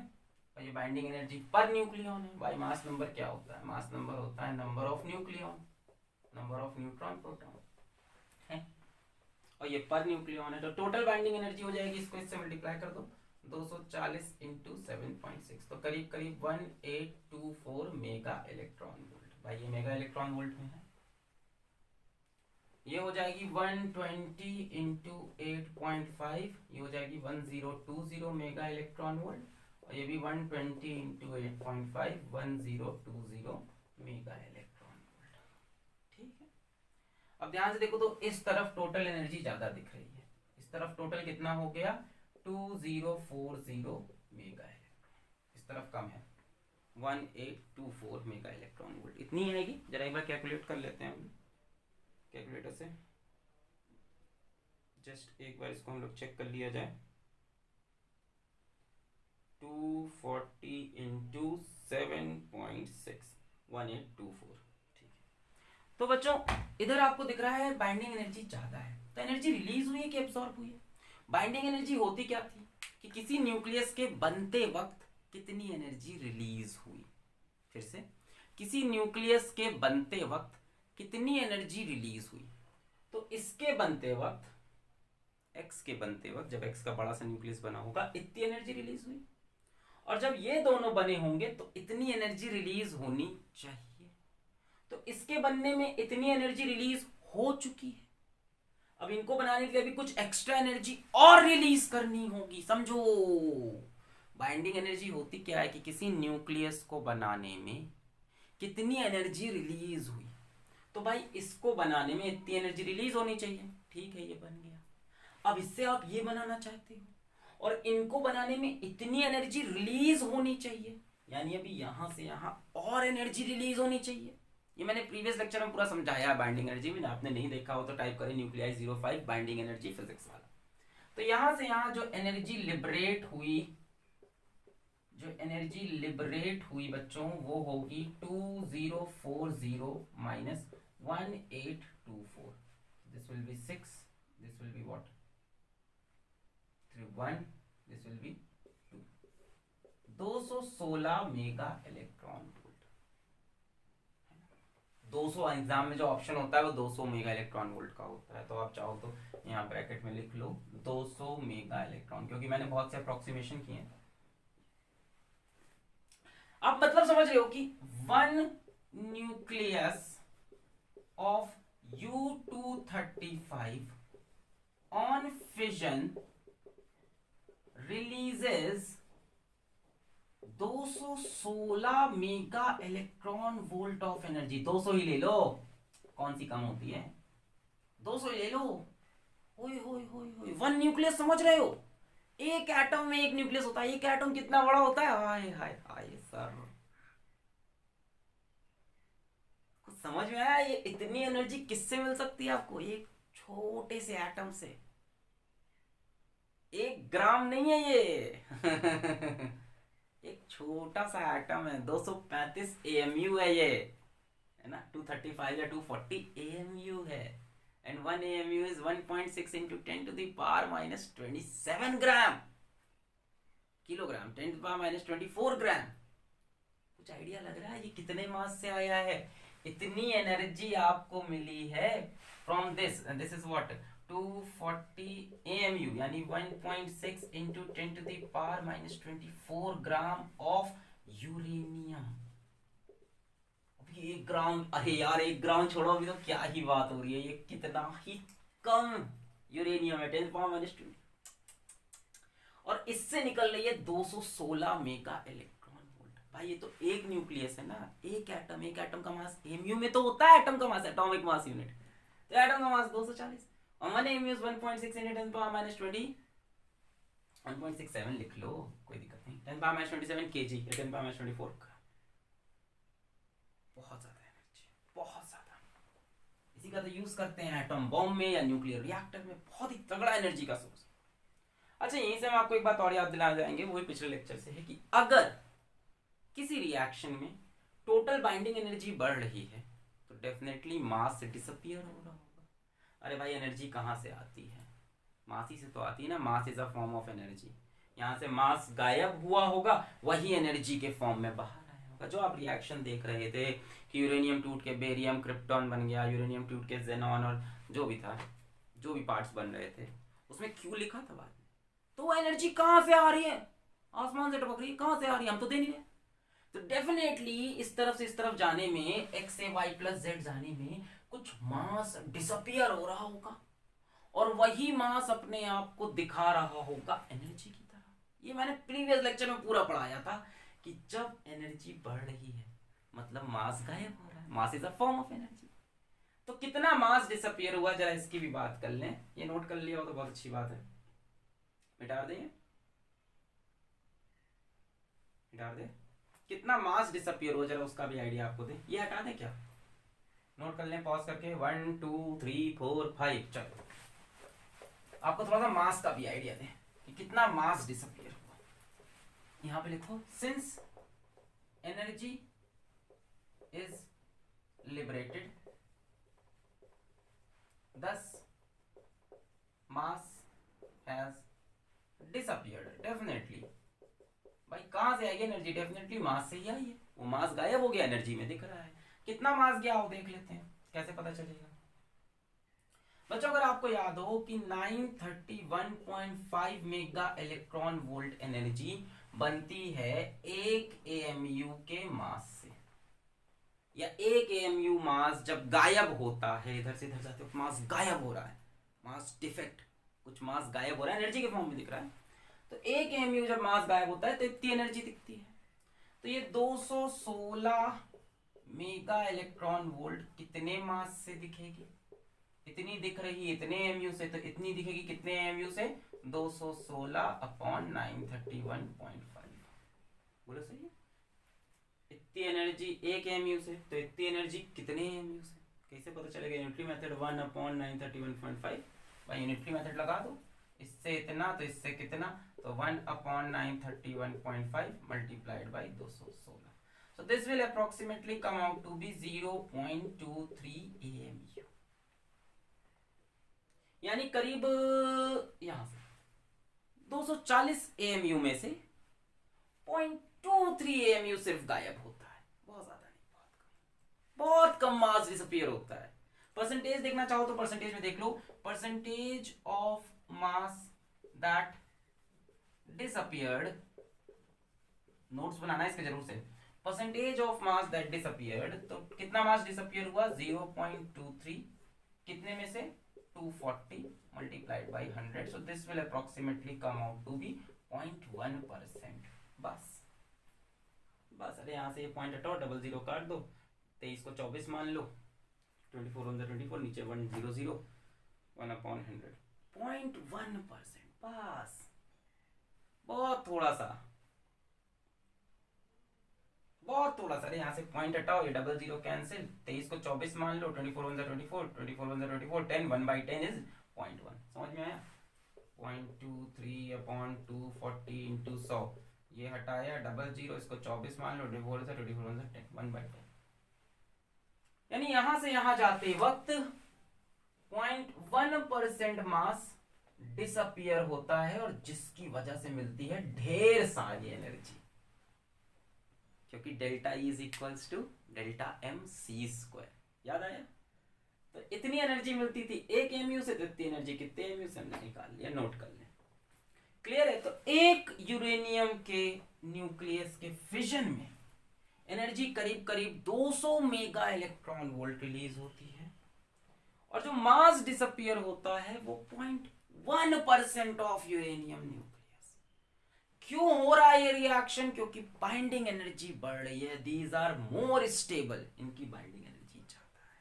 और ये बाइंडिंग एनर्जी पर न्यूक्लियॉन है। भाई मास नंबर क्या होता है? मास नंबर होता है number of nucleon, number of neutron proton है, और ये पर न्यूक्लियॉन है। तो टोटल बाइंडिंग एनर्जी हो जाएगी, इसको इससे मल्टीप्लाई कर दो, 240 इंटू 7.6, तो करीब करीब 1824 मेगा इलेक्ट्रॉन वोल्ट। भाई ये मेगा इलेक्ट्रॉन वोल्ट में है। ये हो जाएगी 120 इंटू 8.5, ये हो जाएगी 1020 मेगा इलेक्ट्रॉन वोल्ट, और ये भी 120 इंटू 8.5 1020 मेगा इलेक्ट्रॉन वोल्ट। ठीक है, अब ध्यान से देखो तो इस तरफ टोटल एनर्जी ज्यादा दिख रही है, इस तरफ टोटल कितना हो गया 2040 मेगा इलेक्ट्रॉन, इस तरफ कम है 1824 मेगा इलेक्ट्रॉन वोल्ट। इतनी आएगी, जरा एक बार कैलकुलेट कर लेते हैं हम कैलकुलेटर से, जस्ट एक बार इसको हम लोग चेक कर लिया जाए। 240 इंटू 7.6 1824। ठीक है, तो बच्चों इधर आपको दिख रहा है बाइंडिंग एनर्जी ज्यादा है, तो एनर्जी रिलीज हुई है कि एब्सॉर्ब हुई है? बाइंडिंग एनर्जी होती क्या थी कि किसी न्यूक्लियस के बनते वक्त कितनी एनर्जी रिलीज हुई। फिर से, किसी न्यूक्लियस के बनते वक्त कितनी एनर्जी रिलीज हुई। तो इसके बनते वक्त, एक्स के बनते वक्त, जब एक्स का बड़ा सा न्यूक्लियस बना होगा इतनी एनर्जी रिलीज हुई, और जब ये दोनों बने होंगे तो इतनी एनर्जी रिलीज होनी चाहिए। तो इसके बनने में इतनी एनर्जी रिलीज हो चुकी है, अब इनको बनाने के लिए भी कुछ एक्स्ट्रा एनर्जी और रिलीज करनी होगी। समझो, बाइंडिंग एनर्जी होती क्या है कि किसी न्यूक्लियस को बनाने में कितनी एनर्जी रिलीज हुई, तो भाई इसको बनाने में इतनी एनर्जी रिलीज होनी चाहिए। ठीक है, ये बन गया। अब इससे आप ये बनाना चाहते हो और इनको बनाने में इतनी एनर्जी रिलीज होनी चाहिए, यानी अभी यहां से यहां और एनर्जी रिलीज होनी चाहिए। ये मैंने प्रीवियस लेक्चर में पूरा समझाया बाइंडिंग एनर्जी में, आपने नहीं देखा हो तो टाइप करें न्यूक्लियाई 05 बाइंडिंग एनर्जी फिजिक्स वाला। तो यहां से यहां जो एनर्जी लिबरेट हुई, जो एनर्जी लिबरेट हुई बच्चों, वो होगी 2040 minus 1824। This will be 6, this will be what 1, this will be 2, 216 mega electron volt. 200 exam में जो ऑप्शन होता है वो 200 मेगा इलेक्ट्रॉन वोल्ट का होता है, तो आप चाहो तो यहाँ ब्रैकेट में लिख लो 200 मेगा इलेक्ट्रॉन, क्योंकि मैंने बहुत से अप्रोक्सीमेशन किए हैं। आप मतलब समझ रहे हो कि 1 nucleus of U235 on fission releases 216 mega electron volt of energy. 200 ही ले लो, कौन सी कम होती है, 200 ही ले लो। होय होय होय होय, 1 न्यूक्लियस, समझ रहे हो? एक एटम में 1 न्यूक्लियस होता है। एक एटम कितना बड़ा होता है? हाय हाय हाय सर, कुछ समझ में आया? ये इतनी एनर्जी किससे मिल सकती है आपको? एक छोटे से एटम से। 1 ग्राम नहीं है ये। एक छोटा सा एटम है, 235 एएमयू है ये, है ना? 235 या 240 एएमयू है। And 1 AMU is 1.6 into 10⁻27 gram, kilogram 10⁻24 ग्राम। कुछ आइडिया लग रहा है ये कितने मास से आया है? इतनी एनर्जी आपको मिली है from this, this is what, 240 AMU, यानी 1.6 इंटू 10⁻24 ग्राम ऑफ यूरेनियम। अभी 1 ग्राम, अरे यार 1 ग्राम छोड़ो, अभी तो क्या ही बात हो रही है, ये कितना ही कम यूरेनियम है, 10⁻20। और इससे निकल रही है 216 मेगा इलेक्ट्रॉन वोल्ट। भाई ये तो एक न्यूक्लियस है ना, एक एटम का मास एमयू में तो होता है, एटम का मास, एटॉमिक मास यूनिट, तो एटम का मास 240, और 1 एमयू इज 1.6 into 10⁻20, 1.67 लिख लो, कोई दिक्कत नहीं, 10⁻27 kg या 10⁻24 का। बहुत ज्यादा एनर्जी, बहुत ज्यादा। इसी का तो यूज करते हैं एटम बॉम्ब में या न्यूक्लियर रिएक्टर में, बहुत ही तगड़ा एनर्जी का सोर्स। अच्छा, यहीं से हम आपको एक बात और याद दिला जाएंगे, वही पिछले लेक्चर से है, कि अगर किसी रिएक्शन में टोटल बाइंडिंग एनर्जी बढ़ रही है तो डेफिनेटली मास डिसअपियर हो रहा होगा। अरे भाई एनर्जी कहाँ से आती है? मास ही से तो आती है ना, mass is a form of energy. यहाँ से मास गायब हुआ होगा, वही एनर्जी के फॉर्म में बाहर आया होगा। जो आप रिएक्शन देख रहे थे कि यूरेनियम टूट के बेरियम क्रिप्टॉन बन गया, यूरेनियम टूट के जेनॉन, और जो भी था, जो भी पार्ट्स बन रहे थे, उसमें क्यों लिखा था बाद में? तो वो एनर्जी कहाँ से आ रही है? आसमान से टपक रही है, कहाँ से आ रही है? हम तो दे नहीं रहे। तो डेफिनेटली इस तरफ से इस तरफ जाने में, एक्स से वाई प्लस जेड जाने में कुछ मास डिसअपियर हो रहा होगा, और वही मास अपने आप को दिखा रहा होगा एनर्जी की तरह। ये मैंने प्रीवियस लेक्चर में पूरा पढ़ाया था कि जब एनर्जी बढ़ रही है मतलब मास गायब हो रहा है, mass is a form of energy. तो कितना मास डिसअपियर हुआ, जरा इसकी भी बात कर लें। ये नोट कर लिया हो तो बहुत अच्छी बात है। मिटा दें, मिटा दें, कितना मास डिसअपियर हो, जरा उसका भी आइडिया आपको दे। ये हटा दें क्या? नोट कर लें पॉज करके, 1 2 3 4 5। चलो आपको थोड़ा सा मास का भी आइडिया दें कि कितना मास डिसअपियर हुआ। यहां पे लिखो, since energy is liberated thus mass has disappeared। Definitely भाई कहां से आई एनर्जी? डेफिनेटली मास से ही आई है। वो मास गायब हो गया, एनर्जी में दिख रहा है। कितना मास गया वो देख लेते हैं, कैसे पता चलेगा? बच्चों अगर आपको याद हो कि 931.5 मेगा इलेक्ट्रॉन वोल्ट एनर्जी बनती है 1 एएमयू के मास से, या 1 एएमयू मास जब गायब होता है, इधर से इधर जाते वक्त मास गायब हो रहा है, मास डिफेक्ट, कुछ मास गायब हो रहा है, एनर्जी के फॉर्म में दिख रहा है। तो 1 एएमयू जब मास गायब होता है तो इतनी एनर्जी दिखती है। तो ये 216 मेगा इलेक्ट्रॉन वोल्ट कितने मास से दिखेगी? इतनी दिख रही है इतने एमयू से, तो इतनी दिखेगी कितने एमयू से? 216/931.5। बोलो सही है? इतनी एनर्जी 1 एमयू से, तो इतनी एनर्जी कितने एमयू से? कैसे पता चलेगा? यूनिटरी मेथड 1/931.5, भाई यूनिटरी मेथड लगा दो। इससे इतना तो इससे कितना, तो 1/931.5 multiplied by 216। So this will approximately come out to be 0.23 AMU, यानी करीब यहां से 240 AMU में से 0.23 AMU सिर्फ गायब होता है। बहुत ज्यादा नहीं, बहुत कम मास डिसअपीयर होता है। परसेंटेज देखना चाहो तो परसेंटेज में देख लो, percentage of mass that disappeared, notes बनाना है इसके जरूर से। Percentage of mass that disappeared, तो कितना मास डिसअपीयर हुआ? 0.23, कितने में से? 240 multiplied by 100। So this will approximately come out to be 0.1%। बस बस, अरे यहाँ से ये पॉइंट हटाओ, 00 काट दो, 23 को 24 मान लो, 24 on the 24, नीचे 100, 1/100, 0.1%, बस बहुत थोड़ा सा, बहुत थोड़ा सा। अरे यहाँ से पॉइंट हटाओ, ये डबल जीरो कैंसिल, 23 को 24 मान लो, 24 1 24, 24 1 24, 10, 1/10 इज 0.1। समझ में आया? 0.23 अपॉन 240 इंटू 100, ये हटाया, डबल जीरो, इसको 24 मान लो, 24 से 24 1 10, 1/10। यानी यहां से यहां जाते वक्त 0.1% मास डिसअपियर होता है, और जिसकी वजह से मिलती है ढेर सारी एनर्जी, क्योंकि delta E is equals to delta M C square. याद आया? तो इतनी एनर्जी मिलती थी एक एमयू से, तो इतनी एनर्जी कितने एमयू से हमने निकाल लिया, नोट कर लें। क्लियर है? तो एक यूरेनियम के न्यूक्लियस के फिजन में एनर्जी करीब करीब 200 मेगा इलेक्ट्रॉन वोल्ट रिलीज होती है, और जो मास डिसअपियर होता है वो 0.1% ऑफ यूरेनियम न्यूक्लियस। क्यों हो रहा है ये रिएक्शन? क्योंकि बाइंडिंग एनर्जी बढ़ रही है, दीज आर मोर स्टेबल, इनकी बाइंडिंग एनर्जी ज्यादा है।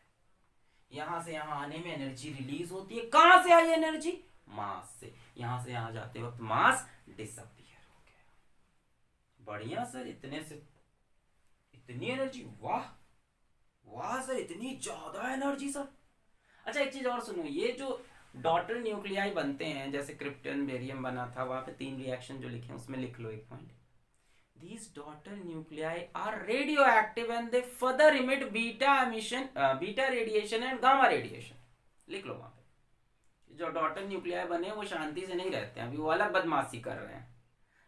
यहां से यहां आने में एनर्जी रिलीज होती है। कहां से आई एनर्जी? मास से। यहां से यहां जाते वक्त मास डिसअपियर हो गया। बढ़िया सर, इतने से इतनी एनर्जी, वाह वाह सर, इतनी ज्यादा एनर्जी सर। अच्छा एक चीज और सुनो, ये जो डॉटर न्यूक्लियाई बनते हैं, जैसे क्रिप्टन बेरियम बना था, वहां पे 3 रिएक्शन जो लिखे हैं उसमें लिख लो एक point, these daughter nuclei are radioactive and they further emit beta radiation and gamma radiation। लिख लो वहां पे। जो डॉटर न्यूक्लियाई बने वो शांति से नहीं रहते हैं, अभी वो अलग बदमाशी कर रहे हैं।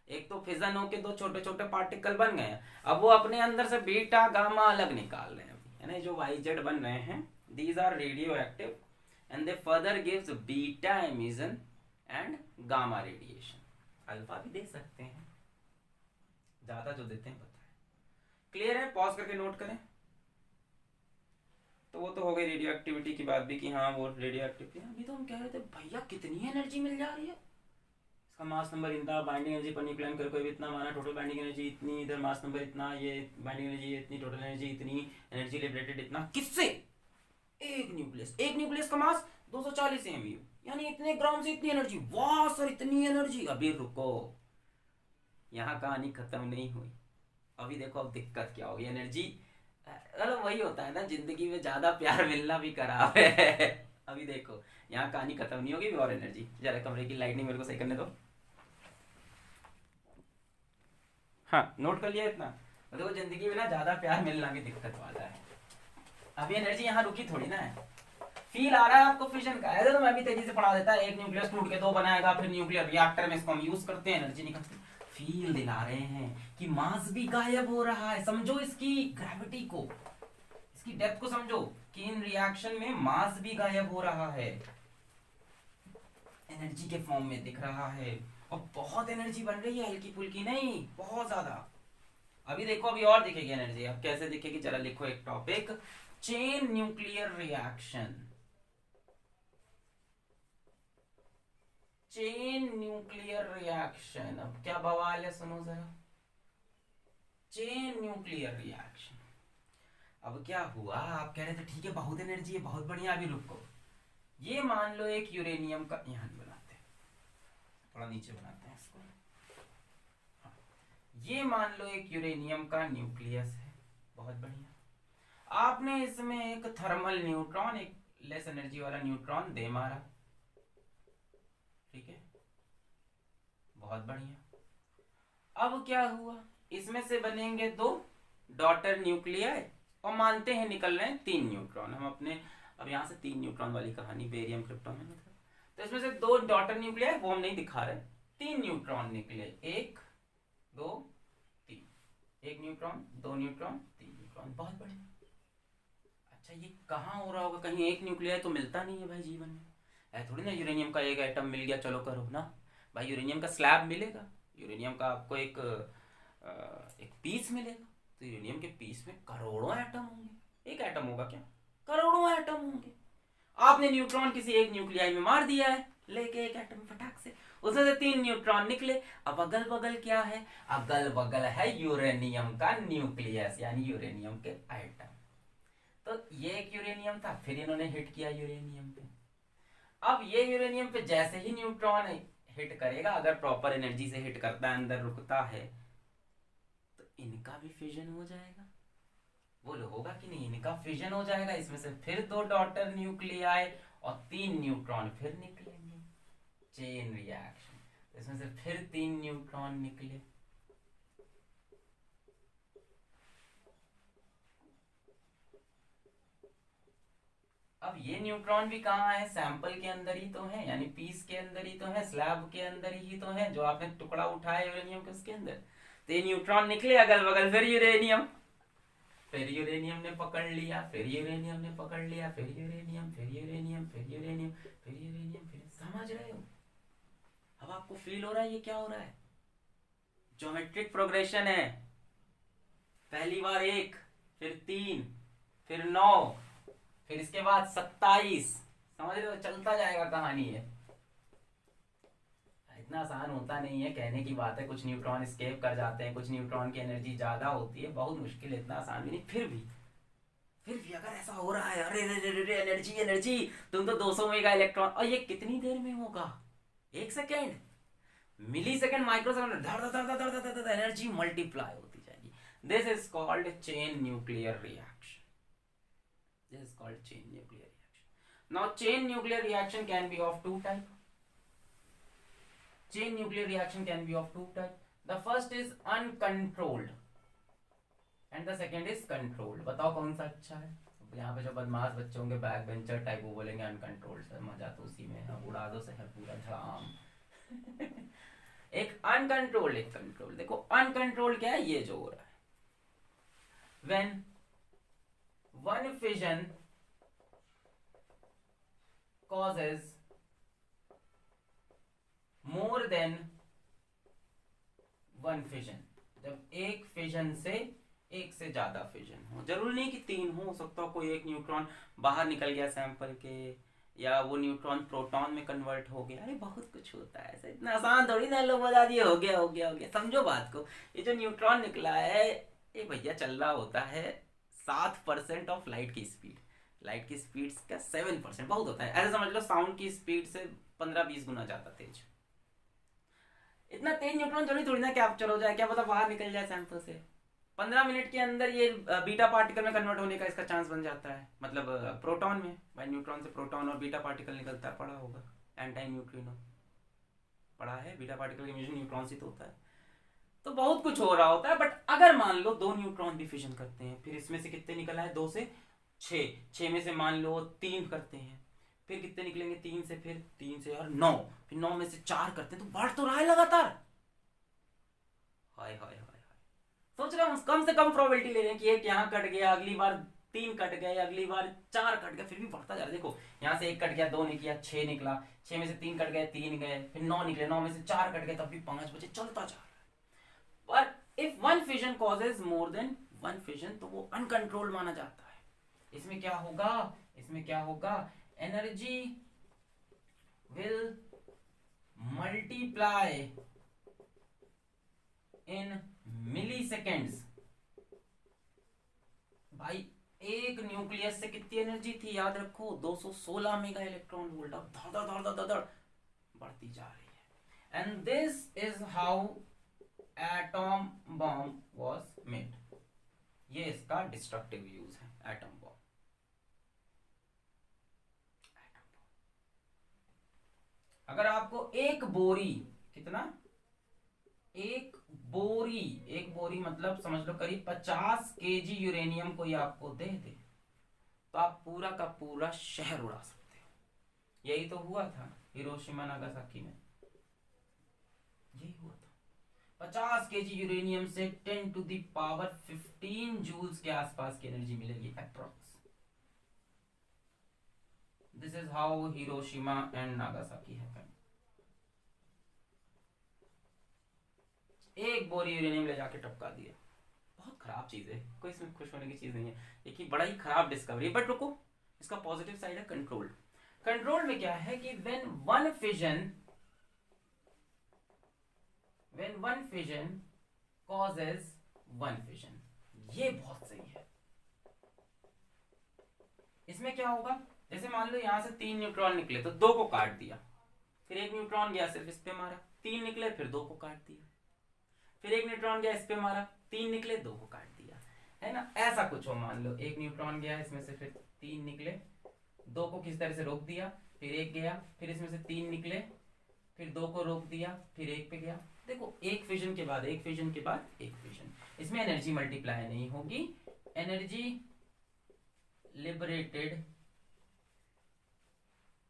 एक तो फिजन होके 2 छोटे छोटे पार्टिकल बन गए हैं, अब वो अपने अंदर से बीटा गामा अलग निकाल रहे हैं अभी, है ना? जो YZ बन रहे हैं, these are radioactive and they further gives beta emission and gamma radiation। Alpha भी दे सकते हैं, ज्यादा जो देते हैं पता है। क्लियर है? पॉज करके नोट करें। तो वो तो हो गई रेडियो एक्टिविटी की बात भी, कि हाँ वो रेडियो एक्टिविटी। अभी तो हम कह रहे थे भैया कितनी एनर्जी मिल जा रही है, इसका मास नंबर इतना, बाइंडिंग एनर्जी पर न्यूक्लियन कर कोई भी इतना माना, टोटल बाइंडिंग एनर्जी इतनी, इधर मास नंबर इतना, ये बाइंडिंग एनर्जी इतनी, टोटल एनर्जी इतनी, एनर्जी लिबरेटेड इतना। किससे? एक न्यूक्लियस का मास 240 एमयू, यानी इतने ग्राम से इतनी एनर्जी। वाह सर, इतनी एनर्जी। अभी रुको, यहाँ कहानी खत्म नहीं हुई। अभी देखो अब दिक्कत क्या होगी। एनर्जी मतलब वही होता है ना, जिंदगी में ज्यादा प्यार मिलना भी खराब है। अभी देखो यहाँ कहानी खत्म नहीं होगी, और एनर्जी। जरा कमरे की लाइट नहीं मेरे को सही करने दो। हाँ नोट कर लिया इतना। देखो जिंदगी में ना ज्यादा प्यार मिलना भी दिक्कत वाला है। अभी एनर्जी यहाँ रुकी थोड़ी ना है। फील आ रहा है आपको फिजन का? ऐसे तो मैं भी तेजी से पढ़ा देता है, एक न्यूक्लियस टूट के 2 बनाएगा, फिर न्यूक्लियर रिएक्टर में इसको हम यूज करते हैं, एनर्जी निकलती है। फील दिला रहे हैं कि मास भी गायब हो रहा है। समझो इसकी ग्रेविटी को, इसकी डेप्थ को समझो, कि इन रिएक्शन में मास भी गायब हो रहा है, एनर्जी के फॉर्म में दिख रहा है, और बहुत एनर्जी बन रही है, हल्की फुल्की नहीं, बहुत ज्यादा। अभी देखो अभी और दिखेगी एनर्जी। अब कैसे दिखेगी? जरा लिखो एक topic, chain nuclear reaction. Chain nuclear reaction. अब क्या बवाल है, सुनो जरा। Chain nuclear reaction. अब क्या हुआ? आप कह रहे थे ठीक है बहुत एनर्जी है, बहुत बढ़िया। अभी रुको, ये मान लो एक यूरेनियम का, यहाँ बनाते हैं, थोड़ा नीचे बनाते हैं इसको। हाँ। ये मान लो एक यूरेनियम का न्यूक्लियस है, बहुत बढ़िया। आपने इसमें एक थर्मल न्यूट्रॉन, एक लेस एनर्जी वाला न्यूट्रॉन दे मारा, ठीक है, बहुत बढ़िया। अब क्या हुआ? इसमें से बनेंगे 2 डॉटर न्यूक्लियाई, और मानते हैं निकल रहे हैं 3 न्यूट्रॉन। हम अपने अब यहाँ से 3 न्यूट्रॉन वाली कहानी, बेरियम क्रिप्टोन में मतलब, तो इसमें से 2 डॉटर न्यूक्लियाई, वो हम नहीं दिखा रहे, 3 न्यूट्रॉन निकले, 1 2 3, 1 न्यूट्रॉन, 2 न्यूट्रॉन, 3 न्यूट्रॉन, बहुत बढ़िया। अच्छा ये कहाँ हो रहा होगा? कहीं एक न्यूक्लियाई तो मिलता नहीं है भाई जीवन में। ऐसा थोड़ी ना यूरेनियम का एक एटम मिल गया चलो करो ना भाई। यूरेनियम का स्लैब मिलेगा, यूरेनियम का आपको एक पीस मिलेगा, तो यूरेनियम के पीस में करोड़ों एटम होंगे। एक एटम होगा क्या? करोड़ों एटम होंगे। आपने न्यूट्रॉन किसी एक न्यूक्लियाई में मार दिया है, लेके एक एटम फटाक से, उसमें से 3 न्यूट्रॉन निकले। अब अगल बगल क्या है? अगल बगल है यूरेनियम का न्यूक्लियस, यानी यूरेनियम के एटम। तो ये एक यूरेनियम था, फिर इन्होंने हिट किया यूरेनियम पे। अब ये यूरेनियम पे जैसे ही न्यूट्रॉन हिट करेगा, अगर प्रॉपर एनर्जी से हिट करता है, अंदर रुकता है, तो इनका भी फिजन हो जाएगा। बोलो होगा कि नहीं? इनका फिजन हो जाएगा, इसमें से फिर 2 डॉटर न्यूक्लियाई और 3 न्यूट्रॉन फिर निकलेंगे। चेन रिएक्शन, इसमें से फिर 3 न्यूट्रॉन निकले। अब ये न्यूट्रॉन भी कहाँ है? सैंपल के अंदर ही तो है, यानी पीस के अंदर ही तो है, स्लैब के अंदर ही तो है, जो आपने टुकड़ा उठाया यूरेनियम के उसके अंदर। तो ये न्यूट्रॉन निकले अगल बगल, फिर यूरेनियम, फिर यूरेनियम ने पकड़ लिया, फिर यूरेनियम ने पकड़ लिया, फिर यूरेनियम, फिर यूरेनियम, फिर यूरेनियम, फिर यूरेनियम, फिर। समझ रहे हो? अब आपको फील हो रहा है ये क्या हो रहा है? ज्योमेट्रिक प्रोग्रेशन है। पहली बार 1, फिर 3, फिर 9, फिर इसके बाद 27। समझ रहे हो? चलता जाएगा कहानी है। इतना आसान होता नहीं है, कहने की बात है। कुछ न्यूट्रॉन स्केप कर जाते हैं, कुछ न्यूट्रॉन की एनर्जी ज्यादा होती है, बहुत मुश्किल है, इतना आसान भी नहीं। फिर भी अगर ऐसा हो रहा है, अरे एनर्जी एनर्जी, तुम तो 200 मेगा इलेक्ट्रॉन, और ये कितनी देर में होगा? 1 सेकेंड, मिली सेकेंड, माइक्रो सेकेंड, धड़ धड़ धड़ धड़ धड़ एनर्जी मल्टीप्लाई होती जाएगी। This is called chain nuclear reaction. This is called chain nuclear reaction. Now chain nuclear reaction can be of 2 types. Chain nuclear reaction can be of 2 types. The first is uncontrolled and the second is controlled. बताओ कौन सा अच्छा है? यहाँ पे जो बदमाश बच्चे होंगे, बैक बेंचर टाइप, वो बोलेंगे अनकंट्रोल्ड। सर मजा तो उसी में है, उड़ा दो शहर पूरा धड़ाम। एक अनकंट्रोल्ड, एक कंट्रोल। देखो अनकंट्रोल्ड क्या है? ये जो हो रहा है, when one fission causes more than one fission, जब एक फिजन से एक से ज्यादा फिजन हो, जरूरी नहीं कि 3 हो सकता, कोई एक न्यूट्रॉन बाहर निकल गया सैंपल के, या वो न्यूट्रॉन प्रोटॉन में कन्वर्ट हो गया। अरे बहुत कुछ होता है ऐसा, इतना आसान थोड़ी ना लोग बता दिए हो गया हो गया हो गया। समझो बात को, ये जो न्यूट्रॉन निकला है, ये भैया चल रहा होता है 7% ऑफ लाइट की स्पीड। लाइट की स्पीड का 7% बहुत होता है। ऐसे समझ लो साउंड की स्पीड से 15-20 गुना ज्यादा तेज। इतना तेज न्यूट्रॉन जरूरी थोड़ी ना कैप्चर हो जाए, क्या पता बाहर निकल जाए सैंपल से। 15 मिनट के अंदर ये बीटा पार्टिकल में कन्वर्ट होने का इसका चांस बन जाता है, मतलब प्रोटॉन में। भाई न्यूट्रॉन से प्रोटॉन और बीटा पार्टिकल निकलता है, पढ़ा होगा, एंटी न्यूट्रिनो पढ़ा है। बीटा पार्टिकल का एमिशन न्यूट्रॉन से तो होता है। तो बहुत कुछ हो रहा होता है। बट अगर मान लो 2 न्यूट्रॉन भी फिजन करते हैं, फिर इसमें से कितने निकला है? 2 से 6 में से मान लो 3 करते हैं, फिर कितने निकलेंगे? 3 से, फिर 3 से और 9, फिर 9 में से 4 करते हैं, तो बढ़ तो रहा है लगातार। हाय हाय हाय, सोच रहा हूँ कम से कम प्रोबेबिलिटी ले रहे हैं कि एक यहाँ कट गया, अगली बार 3 कट गए, अगली बार 4 कट गया, फिर भी बढ़ता जा रहा है। देखो यहाँ से 1 कट गया, 2 निकला, 6 निकला, 6 में से 3 कट गए, 3 गए, फिर 9 निकले, 9 में से 4 कट गए, तब भी 5 बचे, चलता जा रहा है। पर if one fission causes more than one fission, तो वो अनकंट्रोल्ड माना जाता है। इसमें क्या होगा? इसमें क्या होगा? Energy will multiply in milliseconds. भाई एक न्यूक्लियस से कितनी एनर्जी थी याद रखो? 216 मेगा इलेक्ट्रॉन वोल्ट। अब धड़ धड़ धड़ धड़ बढ़ती जा रही है। And this is how atom bomb was made. ये इसका डिस्ट्रक्टिव यूज है, एटॉम बॉम्ब। अगर आपको एक बोरी, कितना? एक बोरी मतलब समझ लो करीब 50 केजी यूरेनियम कोई आपको दे दे, तो आप पूरा का पूरा शहर उड़ा सकते हो। यही तो हुआ था हिरोशिमा नागासाकी में, यही हुआ था। 50 केजी यूरेनियम से 10 टू द पावर 15 जूल्स के आसपास की एनर्जी मिलेगी approx. This is how Hiroshima and Nagasaki happened. एक बोरी यूरेनियम ले जाके टपका दिया। बहुत खराब चीज है, कोई इसमें खुश होने की चीज नहीं है, एक ही बड़ा ही खराब डिस्कवरी है। बट रुको, इसका पॉजिटिव साइड है कंट्रोल्ड। कंट्रोल में क्या है कि when one fission causes one fission, ये बहुत सही है। इसमें क्या होगा? जैसे मान लो यहाँ से 3 न्यूट्रॉन निकले तो 2 को काट दिया, फिर 1 न्यूट्रॉन गया सिर्फ इस पे मारा, 3 निकले फिर 2 को काट दिया, फिर 1 न्यूट्रॉन गया इस पे मारा, 3 निकले 2 को काट दिया, है ना। ऐसा कुछ हो, मान लो 1 न्यूट्रॉन गया इसमें से, फिर 3 निकले, 2 को किस तरह से रोक दिया, फिर 1 गया, फिर इसमें से 3 निकले, फिर 2 को रोक दिया, फिर 1 पे गया। देखो एक फिजन के बाद एक फिजन के बाद एक फिजन, इसमें एनर्जी मल्टीप्लाई नहीं होगी, energy liberated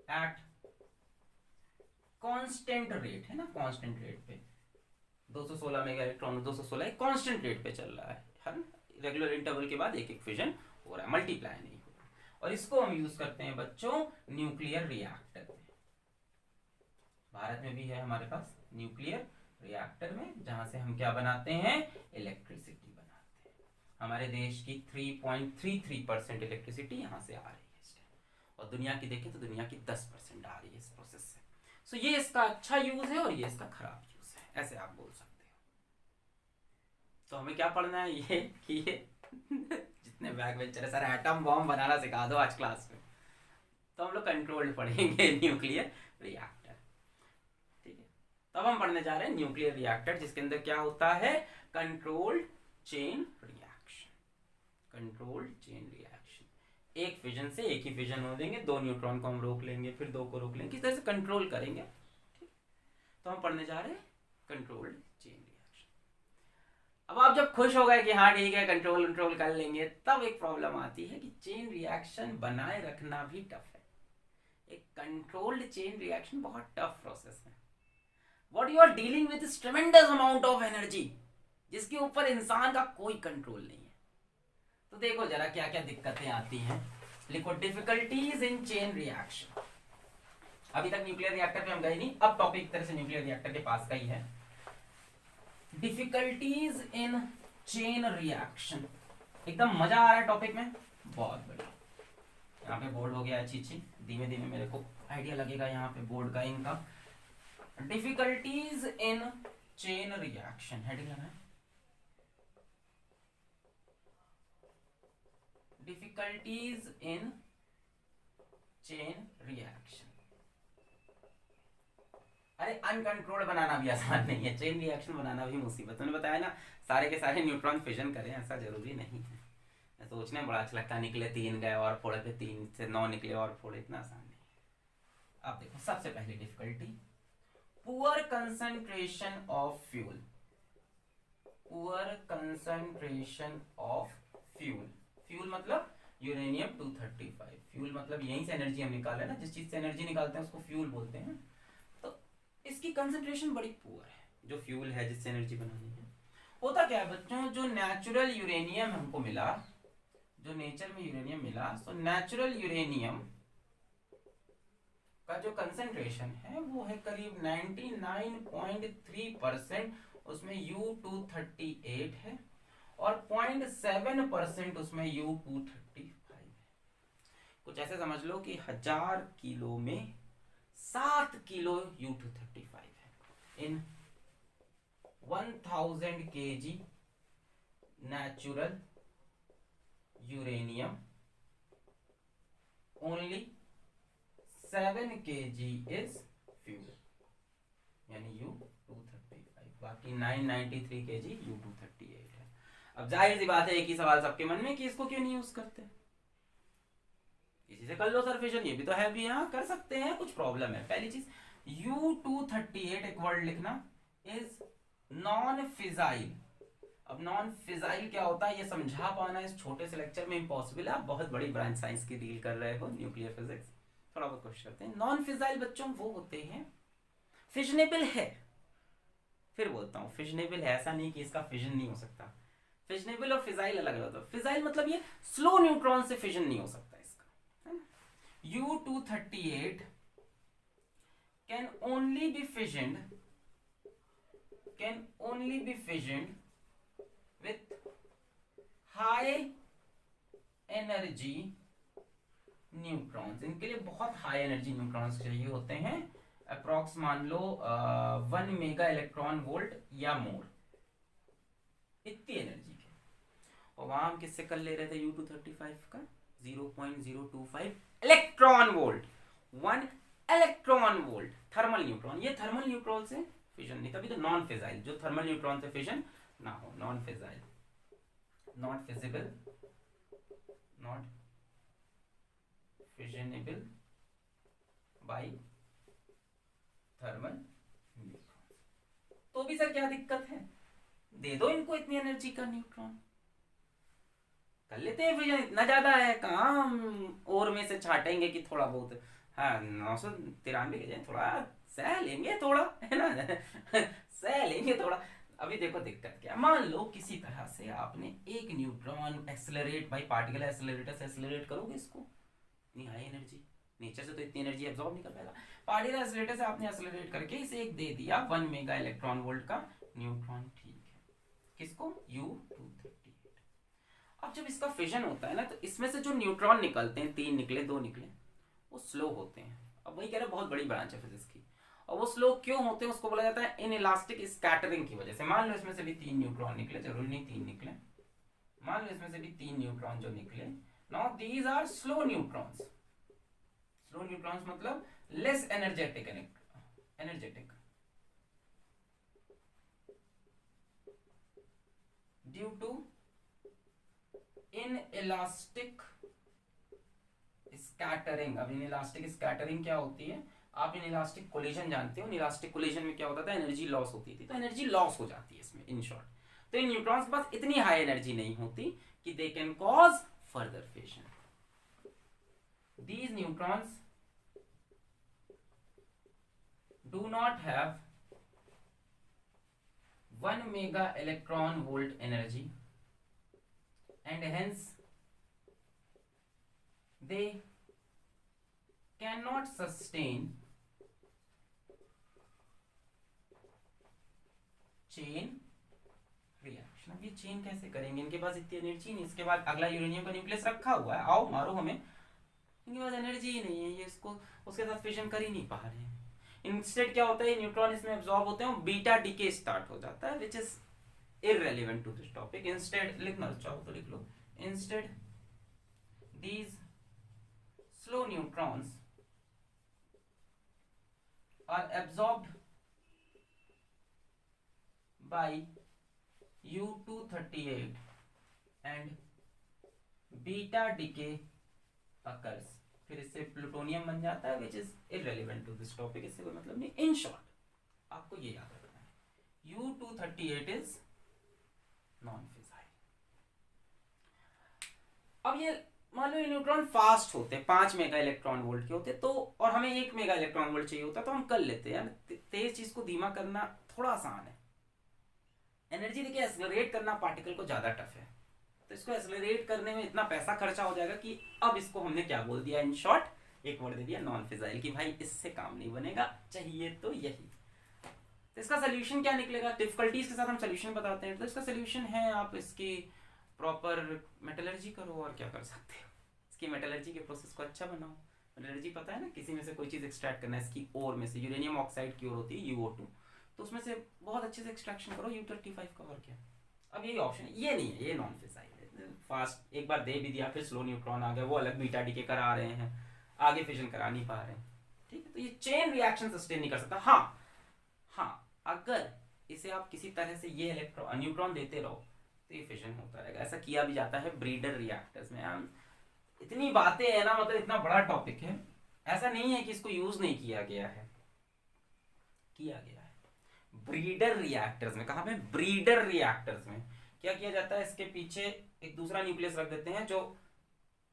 at constant rate, है ना, कांस्टेंट रेट पे 216 मेगा इलेक्ट्रॉन, 216 एक कांस्टेंट रेट पे चल रहा है ना, रेगुलर इंटरवल के बाद एक एक फिजन हो रहा है, मल्टीप्लाई नहीं हो रहा। और इसको हम यूज करते हैं बच्चों न्यूक्लियर रिएक्टर में। भारत में भी है हमारे पास न्यूक्लियर रिएक्टर में, जहां से हम क्या बनाते हैं, इलेक्ट्रिसिटी बनाते हैं। हमारे देश की 3.33% इलेक्ट्रिसिटी यहाँ से आ रही है इस टाइम, और दुनिया की देखें तो दुनिया की 10% आ रही है इस प्रोसेस से। सो ये इसका अच्छा यूज है और ये इसका खराब यूज है, ऐसे आप बोल सकते हो। तो हमें क्या पढ़ना है, ये कि ये जितने बैक बेंचर है, सर एटम बॉम्ब बनाना सिखा दो आज क्लास में, तो हम लोग कंट्रोल्ड पढ़ेंगे न्यूक्लियर रिएक्टर। तब हम पढ़ने जा रहे हैं न्यूक्लियर रिएक्टर, जिसके अंदर क्या होता है, controlled chain reaction. Controlled chain reaction, एक फिजन से एक ही फिजन हो देंगे, 2 न्यूट्रॉन को हम रोक लेंगे, फिर 2 को रोक लेंगे, किस तरह से कंट्रोल करेंगे। ठीक, तो हम पढ़ने जा रहे हैं कंट्रोल्ड चेन रिएक्शन। अब आप जब खुश हो गए कि हाँ ठीक है कंट्रोल कर लेंगे, तब एक प्रॉब्लम आती है कि चेन रिएक्शन बनाए रखना भी टफ है। एक कंट्रोल्ड चेन रिएक्शन बहुत टफ प्रोसेस है। What you are dealing with is tremendous amount of energy, जिसके ऊपर इंसान का कोई कंट्रोल नहीं है। तो देखो जरा क्या क्या दिक्कतें आती हैं। लिखो डिफिकल्टीज इन चेन रिएक्शन। अभी तक न्यूक्लियर रिएक्टर पे हम गए नहीं, अब टॉपिक एक तरह से न्यूक्लियर रिएक्टर के पास का ही है। डिफिकल्टीज इन चेन रिएक्शन, एकदम मजा आ रहा है टॉपिक में, बहुत बढ़िया। यहाँ पे बोर्ड हो गया अच्छी, धीमे धीमे मेरे को आइडिया लगेगा यहाँ पे बोर्ड का इनका। Difficulties in chain reaction, heading लगाना है, डिफिकल्टीज इन चेन रिएक्शन। अरे अनकंट्रोल्ड बनाना भी आसान नहीं है, चेन रिएक्शन बनाना भी मुसीबत। मैंने बताया ना, सारे के सारे न्यूट्रॉन फिजन करें ऐसा जरूरी नहीं है। सोचने में बड़ा अच्छा लगता है, निकले 3 गए और फोड़े पे 3 से 9 निकले और फोड़े, इतना आसान नहीं है। अब देखो सबसे पहली difficulty, poor concentration of fuel. Poor concentration of fuel, fuel मतलब यूरेनियम 235। फ्यूल मतलब यहीं से एनर्जी हम निकाले ना, जिस चीज से एनर्जी निकालते हैं उसको फ्यूल बोलते हैं। तो इसकी कंसंट्रेशन बड़ी पुअर है, जो फ्यूल है जिससे एनर्जी बनानी है। होता क्या है बच्चों, जो नेचुरल यूरेनियम हमको मिला, जो नेचर में यूरेनियम मिला, तो नेचुरल यूरेनियम का जो कंसंट्रेशन है वो है करीब 99.3%, उसमें U238 है, और 0.7% उसमें U235 है। कुछ ऐसे समझ लो कि 1000 किलो में 7 किलो U235 है। इन 1000 kg natural uranium, only 7 kg is fuel, यानी U235, बाकी 993 kg U238 है। अब जाहिर सी बात है, एक ही सवाल सबके मन में कि इसको क्यों नहीं यूज करते। इसी से कर लो सर फिजन, ये भी तो है भी, यहाँ कर सकते हैं, कुछ प्रॉब्लम है। पहली चीज U238 एक वर्ड लिखना, इज नॉन फिजाइल। अब नॉन फिजाइल क्या होता है ये समझा पाना इस छोटे से लेक्चर में इम्पॉसिबल है। आप बहुत बड़ी ब्रांच साइंस की डील कर रहे हो, न्यूक्लियर फिजिक्स, थोड़ा बहुत कोशिश करते हैं। नॉन फिजाइल बच्चों वो होते हैं, फिजनेबल है, फिर बोलता हूँ फिजनेबल है, ऐसा नहीं कि इसका फिजन नहीं हो सकता। फिजनेबल और फिजाइल अलग अलग होता है। फिजाइल मतलब ये स्लो न्यूट्रॉन से फिजन नहीं हो सकता इसका, है ना। U238 can only be fissioned with high energy neutrons. इनके लिए बहुत हाई एनर्जी न्यूट्रॉन्स चाहिए होते हैं, अप्रॉक्स मान लो 1 मेगा इलेक्ट्रॉन वोल्ट या मोर, इतनी एनर्जी के। और वहां हम किससे कर ले रहे थे U235 का 0.025 electron volt, 1 electron volt thermal neutron. ये थर्मल न्यूट्रॉन से फिजन नहीं, तभी तो नॉन फिजाइल, जो थर्मल न्यूट्रॉन से फिजन ना हो, non fissile, not feasible, not fissionable by thermal neutron. तो भी सर क्या दिक्कत है, दे दो इनको इतनी एनर्जी का न्यूट्रॉन, कर लेते हैं फिजन। इतना ज्यादा है कहाँ हम और में से छाटेंगे कि थोड़ा बहुत, हाँ 993 के जाए, थोड़ा सह लेंगे थोड़ा, है ना सह लेंगे थोड़ा। अभी देखो दिक्कत क्या, मान लो किसी तरह से आपने एक neutron accelerate by particle accelerator से एक्सेलरेट करोगे इसको, इतनी हाई एनर्जी, नेचर से तो इतनी एनर्जी एब्जॉर्ब नहीं कर पाएगा। पार्टिकल एक्सेलरेटर से आपने एक्सेलरेट करके इसे एक दे दिया 1 मेगा इलेक्ट्रॉन वोल्ट का न्यूट्रॉन, ठीक है, किसको, U-238। अब जब इसका फिजन होता है ना, तो इसमें से जो न्यूट्रॉन निकलते हैं, 3 निकले 2 निकले, वो स्लो होते हैं। अब वही कह रहे बहुत बड़ी ब्रांच है फिजिक्स की। और वो स्लो क्यों होते हैं, उसको बोला जाता है इन इलास्टिक स्कैटरिंग की वजह से। मान लो इसमें से भी 3 न्यूट्रॉन निकले, जरूरी नहीं 3 निकले, मान लो इसमें से भी 3 न्यूट्रॉन जो निकले, now these are slow neutrons. Slow neutrons मतलब less energetic, energetic due to inelastic scattering. अब इनइलास्टिक स्कैटरिंग क्या होती है, आप इनइलास्टिक कोलिजन जानते हो, इनइलास्टिक कोलिजन में क्या होता था, एनर्जी लॉस होती थी, तो एनर्जी लॉस हो जाती है इसमें इन शॉर्ट। तो इन न्यूट्रॉन्स के पास इतनी हाई एनर्जी नहीं होती कि they can cause further fission. These neutrons do not have 1 mega electron volt energy and hence they cannot sustain chain reaction। अब ये चेन कैसे करेंगे, इनके पास इतनी एनर्जी नहीं। इसके बाद अगला यूरेनियम का न्यूक्लियस रखा हुआ है, आओ मारो हमें, इनके पास एनर्जी ही नहीं है, ये इसको उसके साथ फिजन कर ही नहीं पा रहे हैं। इंस्टेड क्या होता है, न्यूट्रॉन इसमें एब्जॉर्ब होते हैं, बीटा डीके स्टार्ट हो जाता है, which is irrelevant to this topic. Instead लिखना चाहो तो लिख लो, instead these slow neutrons are absorbed by U-238 and beta decay occurs। फिर इससे प्लूटोनियम बन जाता है, which is irrelevant to this topic, इससे कोई मतलब नहीं। इन शॉर्ट आपको ये याद रखना है, U-238 इज नॉन फिजाइल। अब ये मान लो ये न्यूट्रॉन फास्ट होते, 5 मेगा इलेक्ट्रॉन वोल्ट के होते, तो और हमें 1 मेगा इलेक्ट्रॉन वोल्ट चाहिए होता, तो हम कर लेते हैं। तेज चीज को धीमा करना थोड़ा आसान है, एनर्जी देखिए एक्सेलरेट करना पार्टिकल को ज्यादा टफ है। तो इसको एक्सेलरेट करने में इतना पैसा खर्चा हो जाएगा कि अब इसको हमने क्या बोल दिया, इन शॉर्ट एक वर्ड दे दिया, नॉन फिजाइल, कि भाई इससे काम नहीं बनेगा, चाहिए तो यही। तो इसका सोल्यूशन क्या निकलेगा, डिफिकल्टीज के साथ हम सोल्यूशन बताते हैं। तो इसका सोल्यूशन है, आप इसकी प्रॉपर मेटलर्जी करो, और क्या कर सकते हो, इसकी मेटलर्जी के प्रोसेस को अच्छा बनाओ। मेटलर्जी पता है ना, किसी में से कोई चीज एक्सट्रैक्ट करना है, इसकी ओर में से यूरेनियम ऑक्साइड की ओर होती है UO2, तो उसमें से बहुत अच्छे से एक्सट्रैक्शन करो, U-35 का, और क्या। अब यही ऑप्शन है, ये नहीं है, ये नॉन फिजाइल है। फास्ट एक बार दे भी दिया, फिर स्लो न्यूट्रॉन आ गया, वो अलग बीटा डीके करा रहे हैं, आगे फिजन करा नहीं पा रहे हैं, ठीक है। तो ये चेन रिएक्शन सस्टेन नहीं कर सकता। हाँ अगर इसे आप किसी तरह से ये इलेक्ट्रॉन न्यूट्रॉन देते रहो तो ये फिजन होता रहेगा। ऐसा किया भी जाता है ब्रीडर रिएक्टर्स में। हम इतनी बातें है ना, मतलब इतना बड़ा टॉपिक है, ऐसा नहीं है कि इसको यूज नहीं किया गया है, किया गया है। ब्रीडर रिएक्टर्स में, कहां पे, ब्रीडर रिएक्टर्स में क्या किया जाता है, इसके पीछे एक दूसरा न्यूक्लियस रख देते हैं जो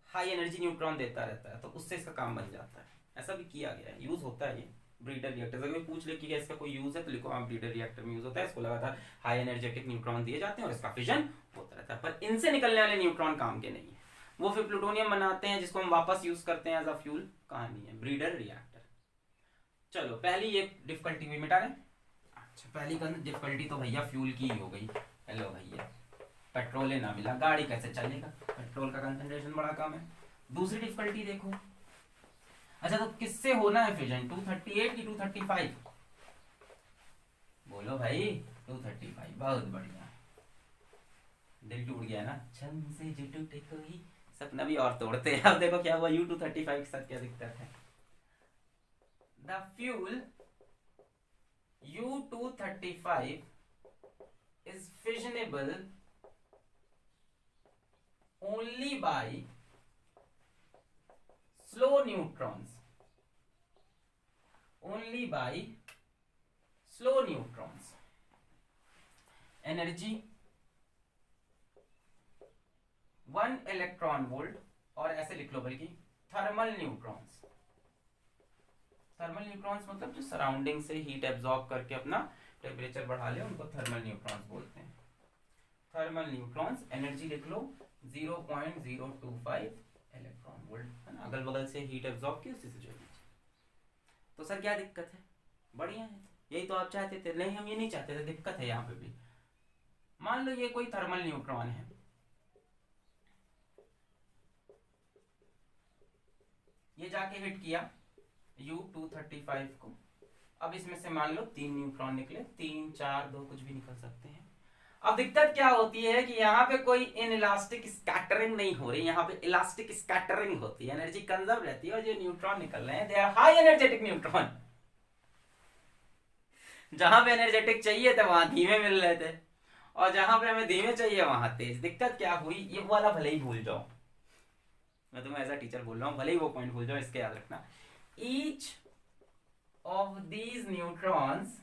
हाई एनर्जी न्यूट्रॉन देता रहता है, तो उससे इसका काम बन जाता है। ऐसा भी किया गया है, यूज होता है ये ब्रीडर रिएक्टर। अगर पूछ ले कि इसका कोई यूज है तो लिखो, हाँ ब्रीडर रिएक्टर में यूज होता है, इसको लगातार हाई एनर्जेटिक न्यूट्रॉन दिए जाते हैं और इसका फिजन होता रहता है। पर इनसे निकलने वाले न्यूट्रॉन काम के नहीं है, वो फिर प्लूटोनियम बनाते हैं जिसको हम वापस यूज करते हैं एज अ फ्यूल, कहानी है ब्रीडर रिएक्टर। चलो पहली ये डिफिकल्टी भी मिटा रहे। अच्छा पहली डिफिकल्टी तो भैया फ्यूल की ही हो गई। हेलो भैया, पेट्रोल ना मिला, गाड़ी कैसे चलेगा, पेट्रोल का कंसंट्रेशन बड़ा कम है। दूसरी डिफिकल्टी देखो, अच्छा तो किससे होना है फिजन, 238 की 235, बोलो भाई 235, बहुत बढ़िया, दिल टूट गया ना, छन से जो टूटे कोई सपना भी और तोड़ते हैं। अब देखो क्या हुआ U-235 के साथ क्या दिक्कत है। The fuel U-235 is fissionable only by slow neutrons. Only by slow neutrons. Energy 1 electron volt, और ऐसे लिख लो बल्कि थर्मल न्यूट्रॉन्स। थर्मल न्यूट्रॉन्स मतलब जो सराउंडिंग से हीट एब्जॉर्ब करके अपना टेम्परेचर बढ़ा ले, उनको थर्मल न्यूट्रॉन्स बोलते हैं। थर्मल न्यूट्रॉन्स, एनर्जी लिख लो 0.025 इलेक्ट्रॉन वोल्ट, है ना, अगल बगल से हीट एब्जॉर्ब की उसी से जो एनर्जी। तो सर क्या दिक्कत है? बढ़िया है, यही तो आप चाहते थे। नहीं, हम ये नहीं चाहते थे, दिक्कत है यहाँ पे भी। मान लो ये कोई थर्मल न्यूट्रॉन है, ये जाके हिट किया U-235 को। अब इसमें से मान लो 3 न्यूट्रॉन निकले, 3 4 2 कुछ भी निकल सकते हैं। अब दिक्कत क्या होती है कि यहाँ पे कोई इनइलास्टिक स्कैटरिंग नहीं हो रही, यहाँ पे इलास्टिक स्कैटरिंग होती है, एनर्जी कंजर्व रहती है, और जो न्यूट्रॉन निकल रहे हैं they are high energetic neutron. जहां पे एनर्जेटिक चाहिए थे वहां धीमे मिल रहे थे, और जहां पे हमें धीमे चाहिए वहां तेज। दिक्कत क्या हुई, ये वाला भले ही भूल जाओ, मैं तुम्हें एज अ टीचर बोल रहा हूँ, भले ही वो पॉइंट भूल जाओ, इसके याद रखना। Each of these neutrons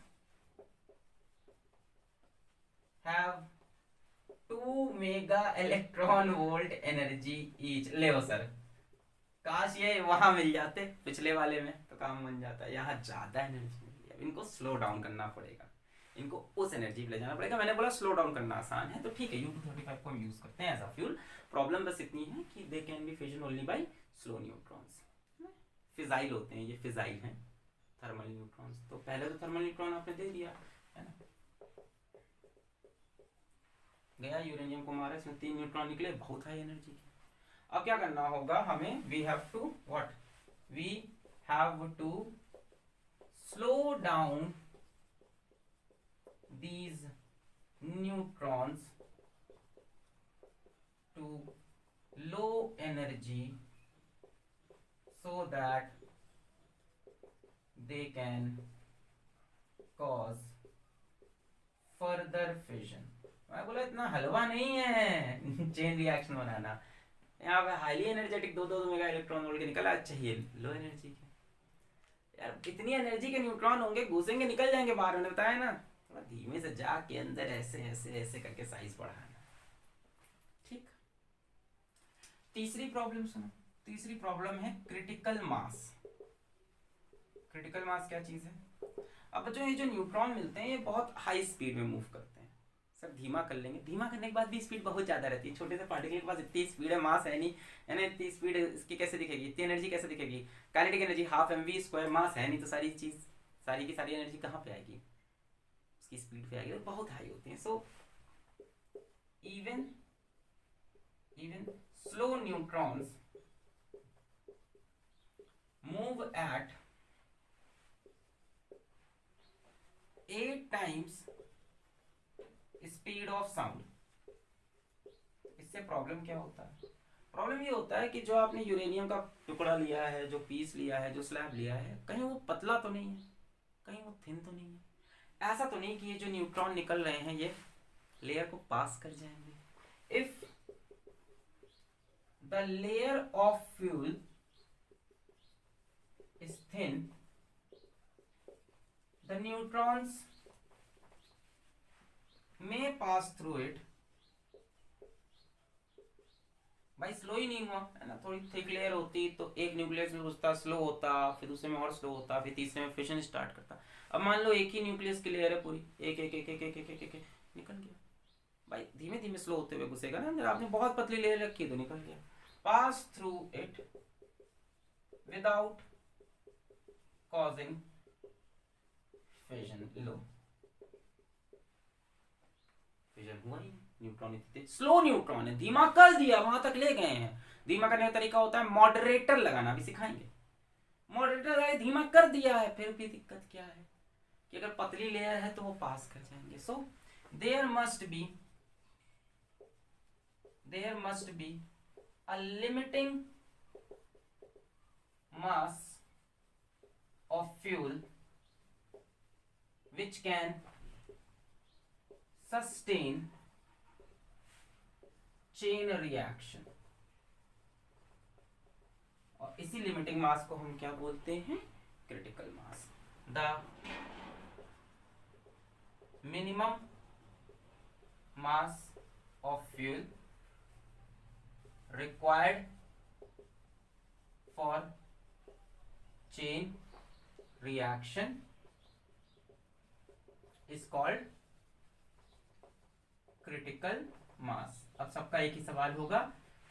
have 2 mega electron volt energy each. ले सर, काश ये वहां मिल जाते पिछले वाले में तो काम बन जाता। यहाँ ज्यादा एनर्जी मिल गई, अब इनको स्लो डाउन करना पड़ेगा, इनको उस एनर्जी पे ले जाना पड़ेगा। मैंने बोला स्लो डाउन करना आसान है, तो ठीक है U-235 को हम यूज करते हैं एज अ फ्यूल। प्रॉब्लम बस इतनी है कि they can be fission only by slow neutrons. Fissile होते हैं ये, फिजाइल हैं थर्मल न्यूट्रॉन्स। तो पहले तो थर्मल न्यूट्रॉन आपने दे दिया है ना, गया यूरेनियम को मारा, इसमें 3 न्यूट्रॉन निकले, बहुत हाई एनर्जी के। अब क्या करना होगा हमें, we have to what, we have to slow down these neutrons to low energy so that they can cause further fission। मैं बोला इतना हलवा नहीं है चेन रिएक्शन बनाना। यहाँ पे highly energetic 2 mega electron volt के निकला, चाहिए लो एनर्जी के। यार इतनी एनर्जी के न्यूट्रॉन होंगे, घुसेंगे निकल जाएंगे बाहर, मैंने बताया ना। धीमे से जाके अंदर ऐसे ऐसे ऐसे करके साइज बढ़ाना। ठीक, तीसरी प्रॉब्लम सुनो। तीसरी प्रॉब्लम है क्रिटिकल मास। क्रिटिकल मास क्या चीज है? अब बच्चों ये जो न्यूट्रॉन मिलते हैं ये बहुत हाई स्पीड में मूव करते हैं। सर धीमा कर लेंगे, धीमा करने के बाद भी स्पीड बहुत ज्यादा रहती है। छोटे से पार्टिकल के पास इतनी स्पीड है, मास है नहीं, है ना, इतनी स्पीड इसकी कैसे दिखेगी, इतनी एनर्जी कैसे दिखेगी? काइनेटिक एनर्जी 12mv², मास है नहीं, तो सारी चीज, सारी की सारी एनर्जी कहाँ पे आएगी? उसकी स्पीड पे आएगी, तो बहुत हाई होती है। So even slow neutrons move at 8 times speed of sound. इससे प्रॉब्लम क्या होता है? प्रॉब्लम ये होता है कि जो आपने यूरेनियम का टुकड़ा लिया है, जो पीस लिया है, जो स्लैब लिया है, कहीं वो पतला तो नहीं है, कहीं वो थिन तो नहीं है, ऐसा तो नहीं कि ये जो न्यूट्रॉन निकल रहे हैं ये लेयर को पास कर जाएंगे। If the layer of fuel is thin, the neutrons may pass through it। भाई स्लो ही नहीं हुआ है ना, थोड़ी थिक लेयर होती तो एक न्यूक्लियस में घुसता, स्लो होता, फिर दूसरे में और स्लो होता, फिर तीसरे में फिशन स्टार्ट करता। अब मान लो एक ही न्यूक्लियस की लेयर है पूरी, एक एक एक एक एक एक एक, एक निकल गया। भाई धीमे धीमे स्लो होते हुए घुसेगा ना अंदर, आपने बहुत पतली लेयर रखी तो निकल गया। Pass through it without causing fission. Low fission हुआ ही, न्यूट्रॉन इतने स्लो न्यूट्रॉन है, धीमा कर दिया, वहां तक ले गए हैं। धीमा करने का तरीका होता है मॉडरेटर लगाना, भी सिखाएंगे। मॉडरेटर लगाए, धीमा कर दिया है, फिर भी दिक्कत क्या है कि अगर पतली लेयर है तो वो पास कर जाएंगे। So there must be a limiting mass of fuel which can sustain chain reaction, और इसी लिमिटिंग मास को हम क्या बोलते हैं, critical mass. The minimum mass of fuel required for chain reaction is called critical mass। अब सबका एक ही सवाल होगा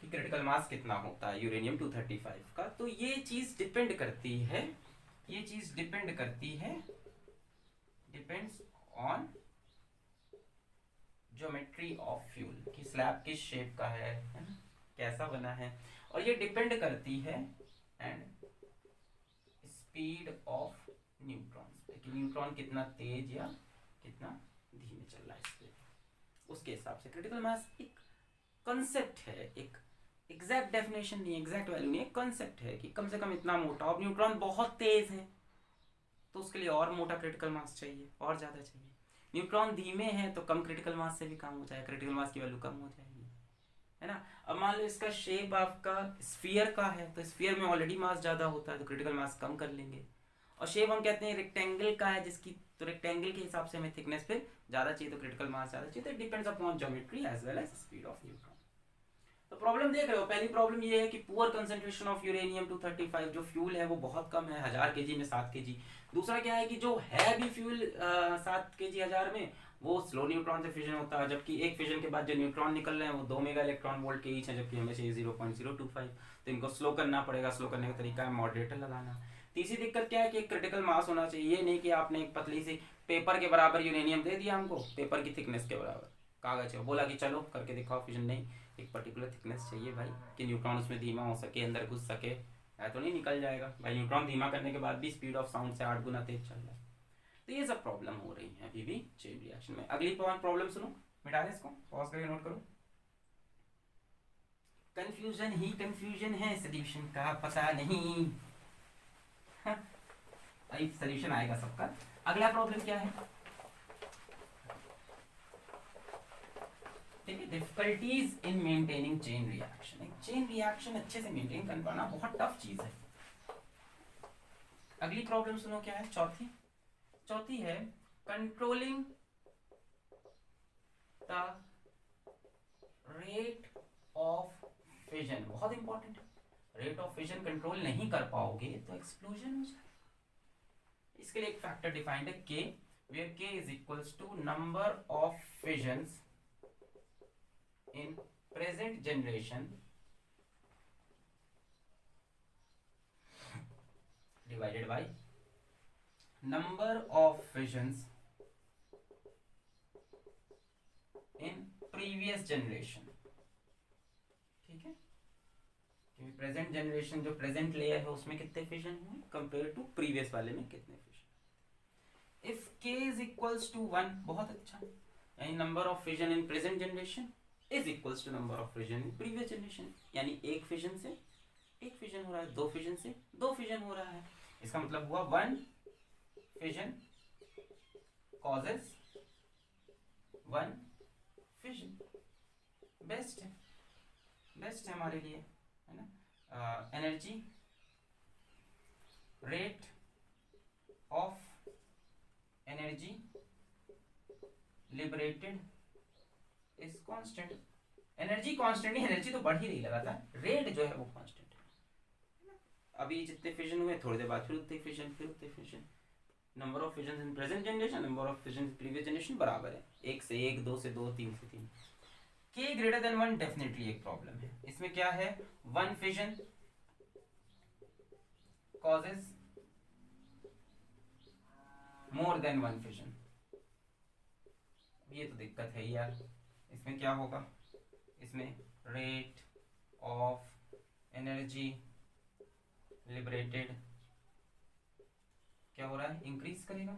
कि क्रिटिकल मास कितना होता है यूरेनियम 235 का। तो ये चीज डिपेंड करती है, depends on geometry of fuel, कि स्लैब किस शेप का है ना, कैसा बना है, और ये डिपेंड करती है एंड स्पीड ऑफ न्यूट्रॉन्स पे, कि न्यूट्रॉन कितना तेज या कितना धीमे चल रहा है इस पे, उसके हिसाब से क्रिटिकल मास एक कॉन्सेप्ट है, एक एग्जैक्ट डेफिनेशन नहीं, एग्जैक्ट वैल्यू नहीं है, कॉन्सेप्ट है कि कम से कम इतना मोटा। और न्यूट्रॉन बहुत तेज है तो उसके लिए और मोटा क्रिटिकल मास चाहिए, और ज़्यादा चाहिए। न्यूट्रॉन धीमे हैं तो कम क्रिटिकल मास से भी काम हो जाएगा, क्रिटिकल मास की वैल्यू कम हो जाएगी, है ना। अब मान लो इसका शेप आपका स्फीयर का है तो स्फीयर में ऑलरेडी मास ज़्यादा होता है तो क्रिटिकल मास कम कर लेंगे। और शेप हम कहते हैं रेक्टेंगल का है जिसकी, तो रेक्टेंगल के हिसाब से हमें थिकनेस फिर ज़्यादा चाहिए तो क्रिटिकल मास ज़्यादा चाहिए। तो it depends upon geometry as well as speed of neutron. तो प्रॉब्लम देख रहे हो, पहली प्रॉब्लम ये है कि पुअर कंसंट्रेशन ऑफ यूरेनियम 235, जो फ्यूल है वो बहुत कम है, 1000 kg में 7 kg। दूसरा क्या है कि जो है भी फ्यूल 7 kg 1000 में, वो स्लो न्यूट्रॉन से फिजन होता है, जबकि एक फिजन के बाद जो न्यूट्रॉन निकल रहे हैं वो 2 मेगा इलेक्ट्रॉन वोल्ट के ईच है, जबकि हमें चाहिए 0.025। तो इनको स्लो करना पड़ेगा, स्लो करने का तरीका है मॉडरेटर लगाना। तीसरी दिक्कत क्या है कि एक क्रिटिकल मास होना चाहिए, ये नहीं कि आपने एक पतली सी पेपर के बराबर यूरेनियम दे दिया हमको, पेपर की थिकनेस के बराबर कागज है, बोला कि चलो करके दिखाओ फिजन, नहीं, एक पर्टिकुलर थिकनेस चाहिए भाई कि न्यूट्रॉन उसमें धीमा हो सके, अंदर घुस सके, ऐसा तो नहीं निकल जाएगा भाई। न्यूट्रॉन धीमा करने के बाद भी स्पीड ऑफ साउंड से 8 गुना तेज चल रहा है। तो ये सब प्रॉब्लम हो रही है अभी भी चेन रिएक्शन में। अगली प्रॉब्लम सुनो, मिटा दे इसको, पॉज करके नोट करो। कंफ्यूजन ही कंफ्यूजन है, सोल्यूशन का पता नहीं। अभी सोल्यूशन आएगा सबका। अगला प्रॉब्लम क्या है, देखिए, difficulties in maintaining chain reaction. एक चेन रिएक्शन अच्छे से मेंटेन कर पाना बहुत टफ चीज है। अगली प्रॉब्लम सुनो क्या है, चौथी है controlling the rate of fission. बहुत इंपॉर्टेंट है, रेट ऑफ फिजन कंट्रोल नहीं कर पाओगे तो एक्सप्लोजन हो जाए। इसके लिए एक फैक्टर डिफाइंड है K, where K is equals to number of fissions in present generation divided by number of fissions in previous generation। ठीक है, क्योंकि प्रेजेंट जनरेशन जो प्रेजेंट लेयर है उसमें कितने फिजन हुए कंपेयर टू प्रीवियस वाले में कितने fission. If k is equals to 1, बहुत अच्छा, यानी number of fission in present generation is equals to number of fission in previous generation, यानी एक फिजन से एक फिजन हो रहा है, दो फिजन से दो फिजन हो रहा है। इसका मतलब हुआ 1 फिजन कॉजेस 1 फिजन। बेस्ट है हमारे लिए, है ना। Energy rate of energy liberated is constant. Energy constant नहीं, एनर्जी तो बढ़ ही रही लगातार, रेट जो है वो कांस्टेंट है। अभी जितने फिजन हुए थोड़ी देर बाद फिर उतने fission, number of fission in present generation, number of fission in previous generation बराबर है, 1 से 1, 2 से 2, 3 से 3। k ग्रेटर देन 1 डेफिनेटली एक प्रॉब्लम है। इसमें क्या है, 1 fission causes more than 1 fission, ये तो दिक्कत है यार। इसमें क्या होगा, इसमें रेट ऑफ एनर्जी लिबरेटेड क्या हो रहा है, इंक्रीज करेगा।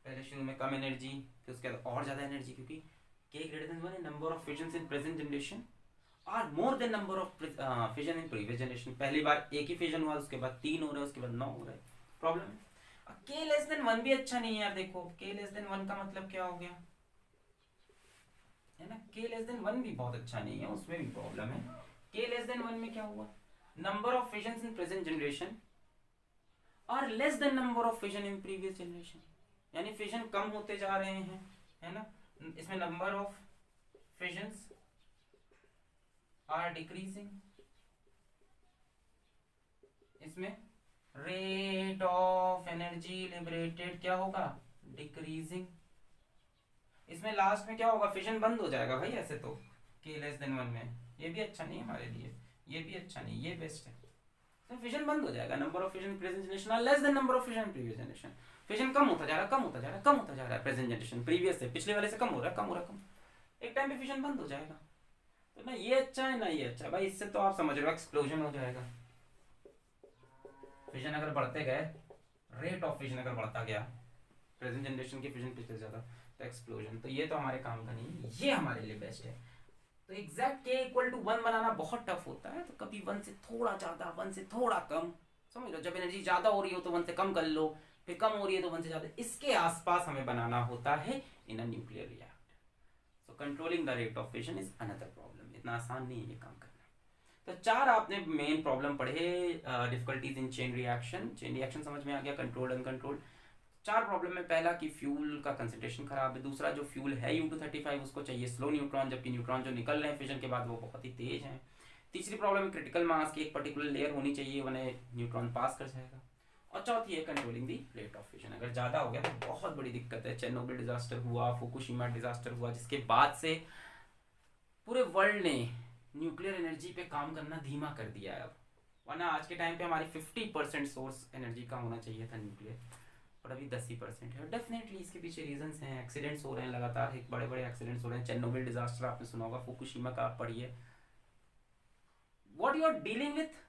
पहले शुरू में कम एनर्जी, फिर उसके बाद और ज्यादा एनर्जी, क्योंकि k ग्रेटर देन 1 है, number of fissions in present generation. Are more than number of fission in previous generation. पहली बार एक ही फिजन हुआ, उसके बाद 3 हो रहे हैं, उसके बाद 9 हो रहे हैं, प्रॉब्लम है। के लेस देन 1 भी अच्छा नहीं है यार। देखो के लेस देन 1 का मतलब क्या हो गया, है ना। के लेस देन 1 भी बहुत अच्छा नहीं है, उसमें भी प्रॉब्लम है। के लेस देन 1 में क्या हुआ, number of fission in present generation are less than number of fission in previous generation, यानी फिजन कम होते जा रहे हैं, है ना। इसमें number of fissions are decreasing, इसमें रेट ऑफ एनर्जी लिबरेटेड क्या होगा, डिक्रीजिंग। इसमें लास्ट में क्या होगा, फिजन बंद हो जाएगा भाई ऐसे तो, के लेस देन 1 में। ये भी अच्छा नहीं है हमारे लिए, ये भी अच्छा नहीं, ये बेस्ट है। तो फिजन बंद हो जाएगा, number of fission present generation are less than number of fission previous generation. Fission कम होता जा रहा है, कम होता जा रहा है, कम होता जा रहा है, प्रेजेंट जनरेशन प्रीवियस से, पिछले वाले से कम हो रहा है, कम हो रहा है, कम। एक टाइम पे फिजन बंद हो जाएगा। तो ना ये अच्छा है ना ये अच्छा है भाई, इससे तो आप समझ रहे हो एक्सप्लोजन हो जाएगा। फिजन अगर बढ़ते गए, रेट ऑफ फिजन अगर बढ़ता गया, प्रेजेंट जनरेशन के फिजन पिछले ज्यादा, तो एक्सप्लोजन। तो ये तो हमारे काम का नहीं है, ये हमारे लिए बेस्ट है। तो एग्जैक्ट के इक्वल टू 1 बनाना बहुत टफ होता है, तो कभी 1 से थोड़ा ज्यादा, 1 से थोड़ा कम, समझ लो। जब एनर्जी ज्यादा हो रही हो तो 1 से कम कर लो, फिर कम हो रही है तो 1 से ज्यादा, इसके आसपास हमें बनाना होता है in a nuclear reactor. So controlling the rate of fission is another problem, इतना आसान नहीं है ये काम करना। तो 4 आपने मेन प्रॉब्लम पढ़े, difficulties in chain reaction. Chain reaction समझ में आ गया, कंट्रोल्ड अनकंट्रोल्ड। 4 प्रॉब्लम में पहला कि फ्यूल का कंसंट्रेशन खराब है, दूसरा जो फ्यूल है U235 उसको चाहिए स्लो न्यूट्रॉन, जबकि न्यूट्रॉन जो निकल रहे हैं फिजन के बाद वो बहुत ही तेज हैं। तीसरी प्रॉब्लम है क्रिटिकल मास की एक पर्टिकुलर लेयर होनी चाहिए, वरना न्यूट्रॉन पास कर जाएगा। और चौथी है controlling the rate of fission. अगर ज़्यादा हो गया तो बहुत बड़ी दिक्कत है। चेरनोबिल डिजास्टर हुआ, फुकुशिमा डिजास्टर हुआ, जिसके बाद से पूरे वर्ल्ड ने न्यूक्लियर एनर्जी पे काम करना धीमा कर दिया है अब। वरना आज के टाइम पे हमारी 50% सोर्स एनर्जी का होना चाहिए था न्यूक्लियर, और अभी 10% है। डेफिनेटली इसके पीछे रीजंस हैं, एक्सीडेंट्स हो रहे हैं लगातार, एक बड़े बड़े एक्सीडेंट्स हो रहे हैं। चेरनोबिल डिजास्टर आपने सुना होगा, फुकुशिमा का आप पढ़िए। What you are dealing with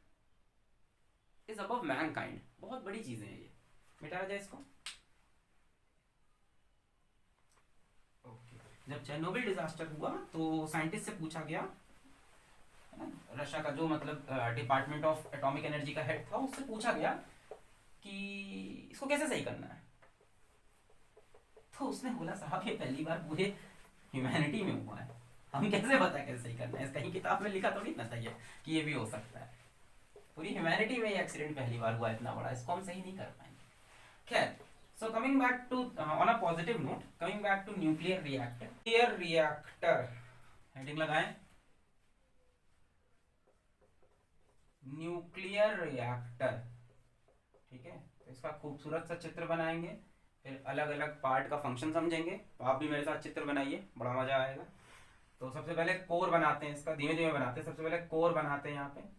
is above mankind, बहुत बड़ी चीजें हैं ये। मिटा जाए इसको। जब चेरनोबिल डिजास्टर हुआ तो साइंटिस्ट से पूछा गया, रशिया का जो मतलब डिपार्टमेंट ऑफ एटॉमिक एनर्जी का हेड था, उससे पूछा गया कि इसको कैसे सही करना है। तो उसने बोला साहब ये पहली बार पूरे ह्यूमैनिटी में हुआ है, हम कैसे बता कैसे सही करना है, इस कहीं किताब में लिखा थोड़ी ना था ये कि ये भी हो सकता है। पूरी ह्यूमैनिटी में ये एक्सीडेंट पहली बार हुआ इतना बड़ा, इसको हम सही नहीं कर पाएंगे। खैर, so coming back to on a positive note, coming back to nuclear reactor. Nuclear reactor heading लगाएं, न्यूक्लियर रिएक्टर, ठीक है। तो इसका खूबसूरत सा चित्र बनाएंगे, फिर अलग अलग पार्ट का फंक्शन समझेंगे। तो आप भी मेरे साथ चित्र बनाइए, बड़ा मजा आएगा। तो सबसे पहले कोर बनाते हैं, इसका धीमे धीमे बनाते हैं। सबसे पहले कोर बनाते हैं यहाँ पे।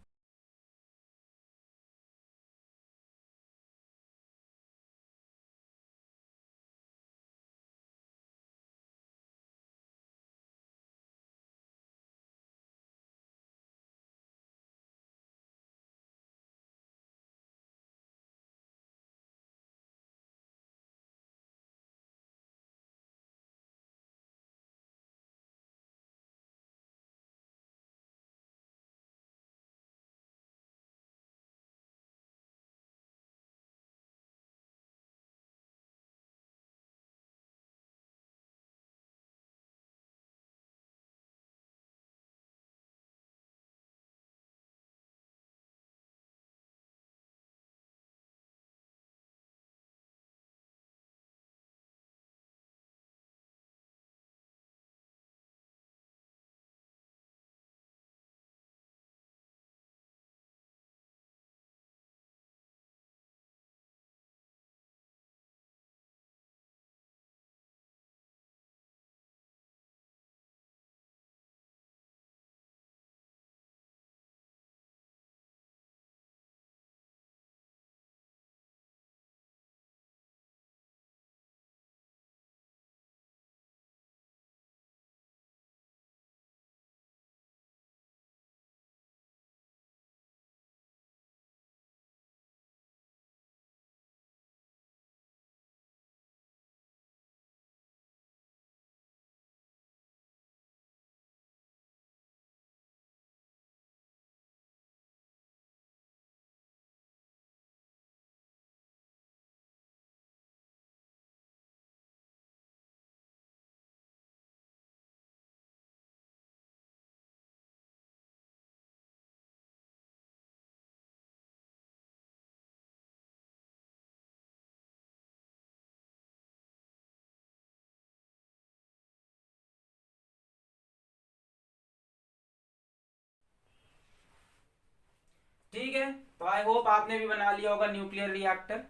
ठीक है, तो आई होप आपने भी बना लिया होगा न्यूक्लियर रिएक्टर।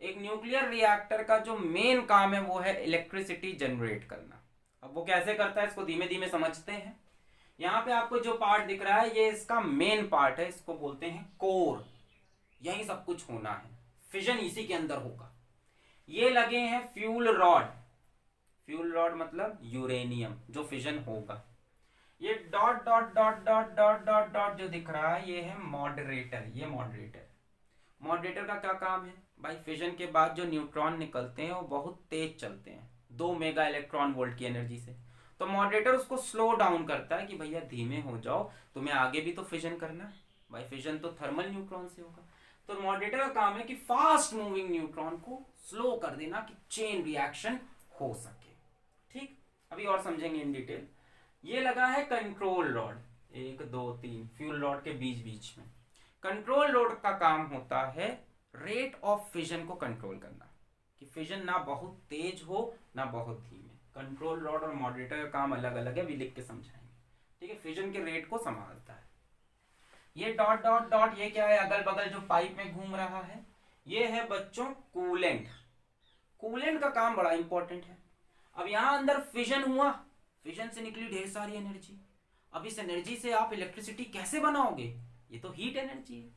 एक न्यूक्लियर रिएक्टर का जो मेन काम है वो है इलेक्ट्रिसिटी जनरेट करना। अब वो कैसे करता है इसको धीमे धीमे समझते हैं। यहाँ पे आपको जो पार्ट दिख रहा है ये इसका मेन पार्ट है, इसको बोलते हैं कोर। यही सब कुछ होना है, फिजन इसी के अंदर होगा। ये लगे हैं फ्यूल रॉड। फ्यूल रॉड मतलब यूरेनियम जो फिजन होगा। ये dot dot dot dot dot dot dot जो दिख रहा है ये है मॉडरेटर। ये मॉडरेटर, मॉडरेटर का क्या काम है भाई? फिजन के बाद जो न्यूट्रॉन निकलते हैं वो बहुत तेज चलते हैं, 2 मेगा इलेक्ट्रॉन वोल्ट की एनर्जी से। तो मॉडरेटर उसको स्लो डाउन करता है कि भैया धीमे हो जाओ, तुम्हें आगे भी तो फिजन करना है भाई। फिजन तो थर्मल न्यूट्रॉन से होगा। तो मॉडरेटर का काम है कि फास्ट मूविंग न्यूट्रॉन को स्लो कर देना कि चेन रिएक्शन हो सके। ठीक, अभी और समझेंगे इन डिटेल। ये लगा है कंट्रोल रॉड, 1 2 3 फ्यूल रॉड के बीच बीच में। कंट्रोल रॉड का काम होता है रेट ऑफ फिजन को कंट्रोल करना, कि फिजन ना बहुत तेज हो ना बहुत धीमे। कंट्रोल रॉड और मॉडरेटर का काम अलग अलग है, भी लिख के समझाएंगे। ठीक है, फिजन के रेट को संभालता है। ये डॉट डॉट डॉट ये क्या है? अगल बगल जो पाइप में घूम रहा है ये है बच्चों कूलेंट। कूलेंट का काम बड़ा इंपॉर्टेंट है। अब यहां अंदर फिजन हुआ, फिजन से निकली ढेर सारी एनर्जी। अब इस एनर्जी से आप इलेक्ट्रिसिटी कैसे बनाओगे? ये तो हीट एनर्जी है।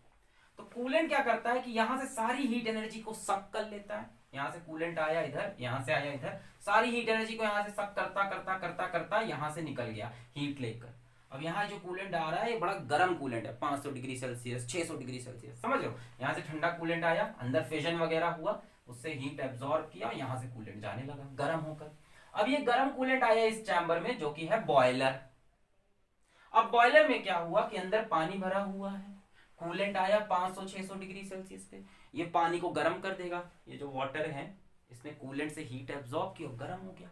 तो कूलेंट क्या करता है कि यहां से सारी हीट एनर्जी को सक कर लेता है। यहां से कूलेंट आया इधर, यहां से आया इधर, सारी हीट एनर्जी को यहां से सक करता करता करता करता यहां से निकल गया हीट लेकर। अब यहाँ जो कूलेंट आ रहा है ये बड़ा गर्म कूलेंट है, 500 डिग्री सेल्सियस 600 डिग्री सेल्सियस, समझ लो। यहाँ से ठंडा कूलेंट आया, अंदर फिजन वगैरह हुआ, उससे हीट एब्जॉर्ब किया, यहाँ से कूलेंट जाने लगा गर्म होकर। अब ये गर्म कूलेंट आया इस चैम्बर में जो कि है बॉयलर। अब बॉयलर में क्या हुआ कि अंदर पानी भरा हुआ है, कूलेंट आया 500-600 डिग्री सेल्सियस पे, ये पानी को गर्म कर देगा। ये जो वाटर है इसने कूलेंट से हीट एब्जॉर्ब की और गर्म हो गया।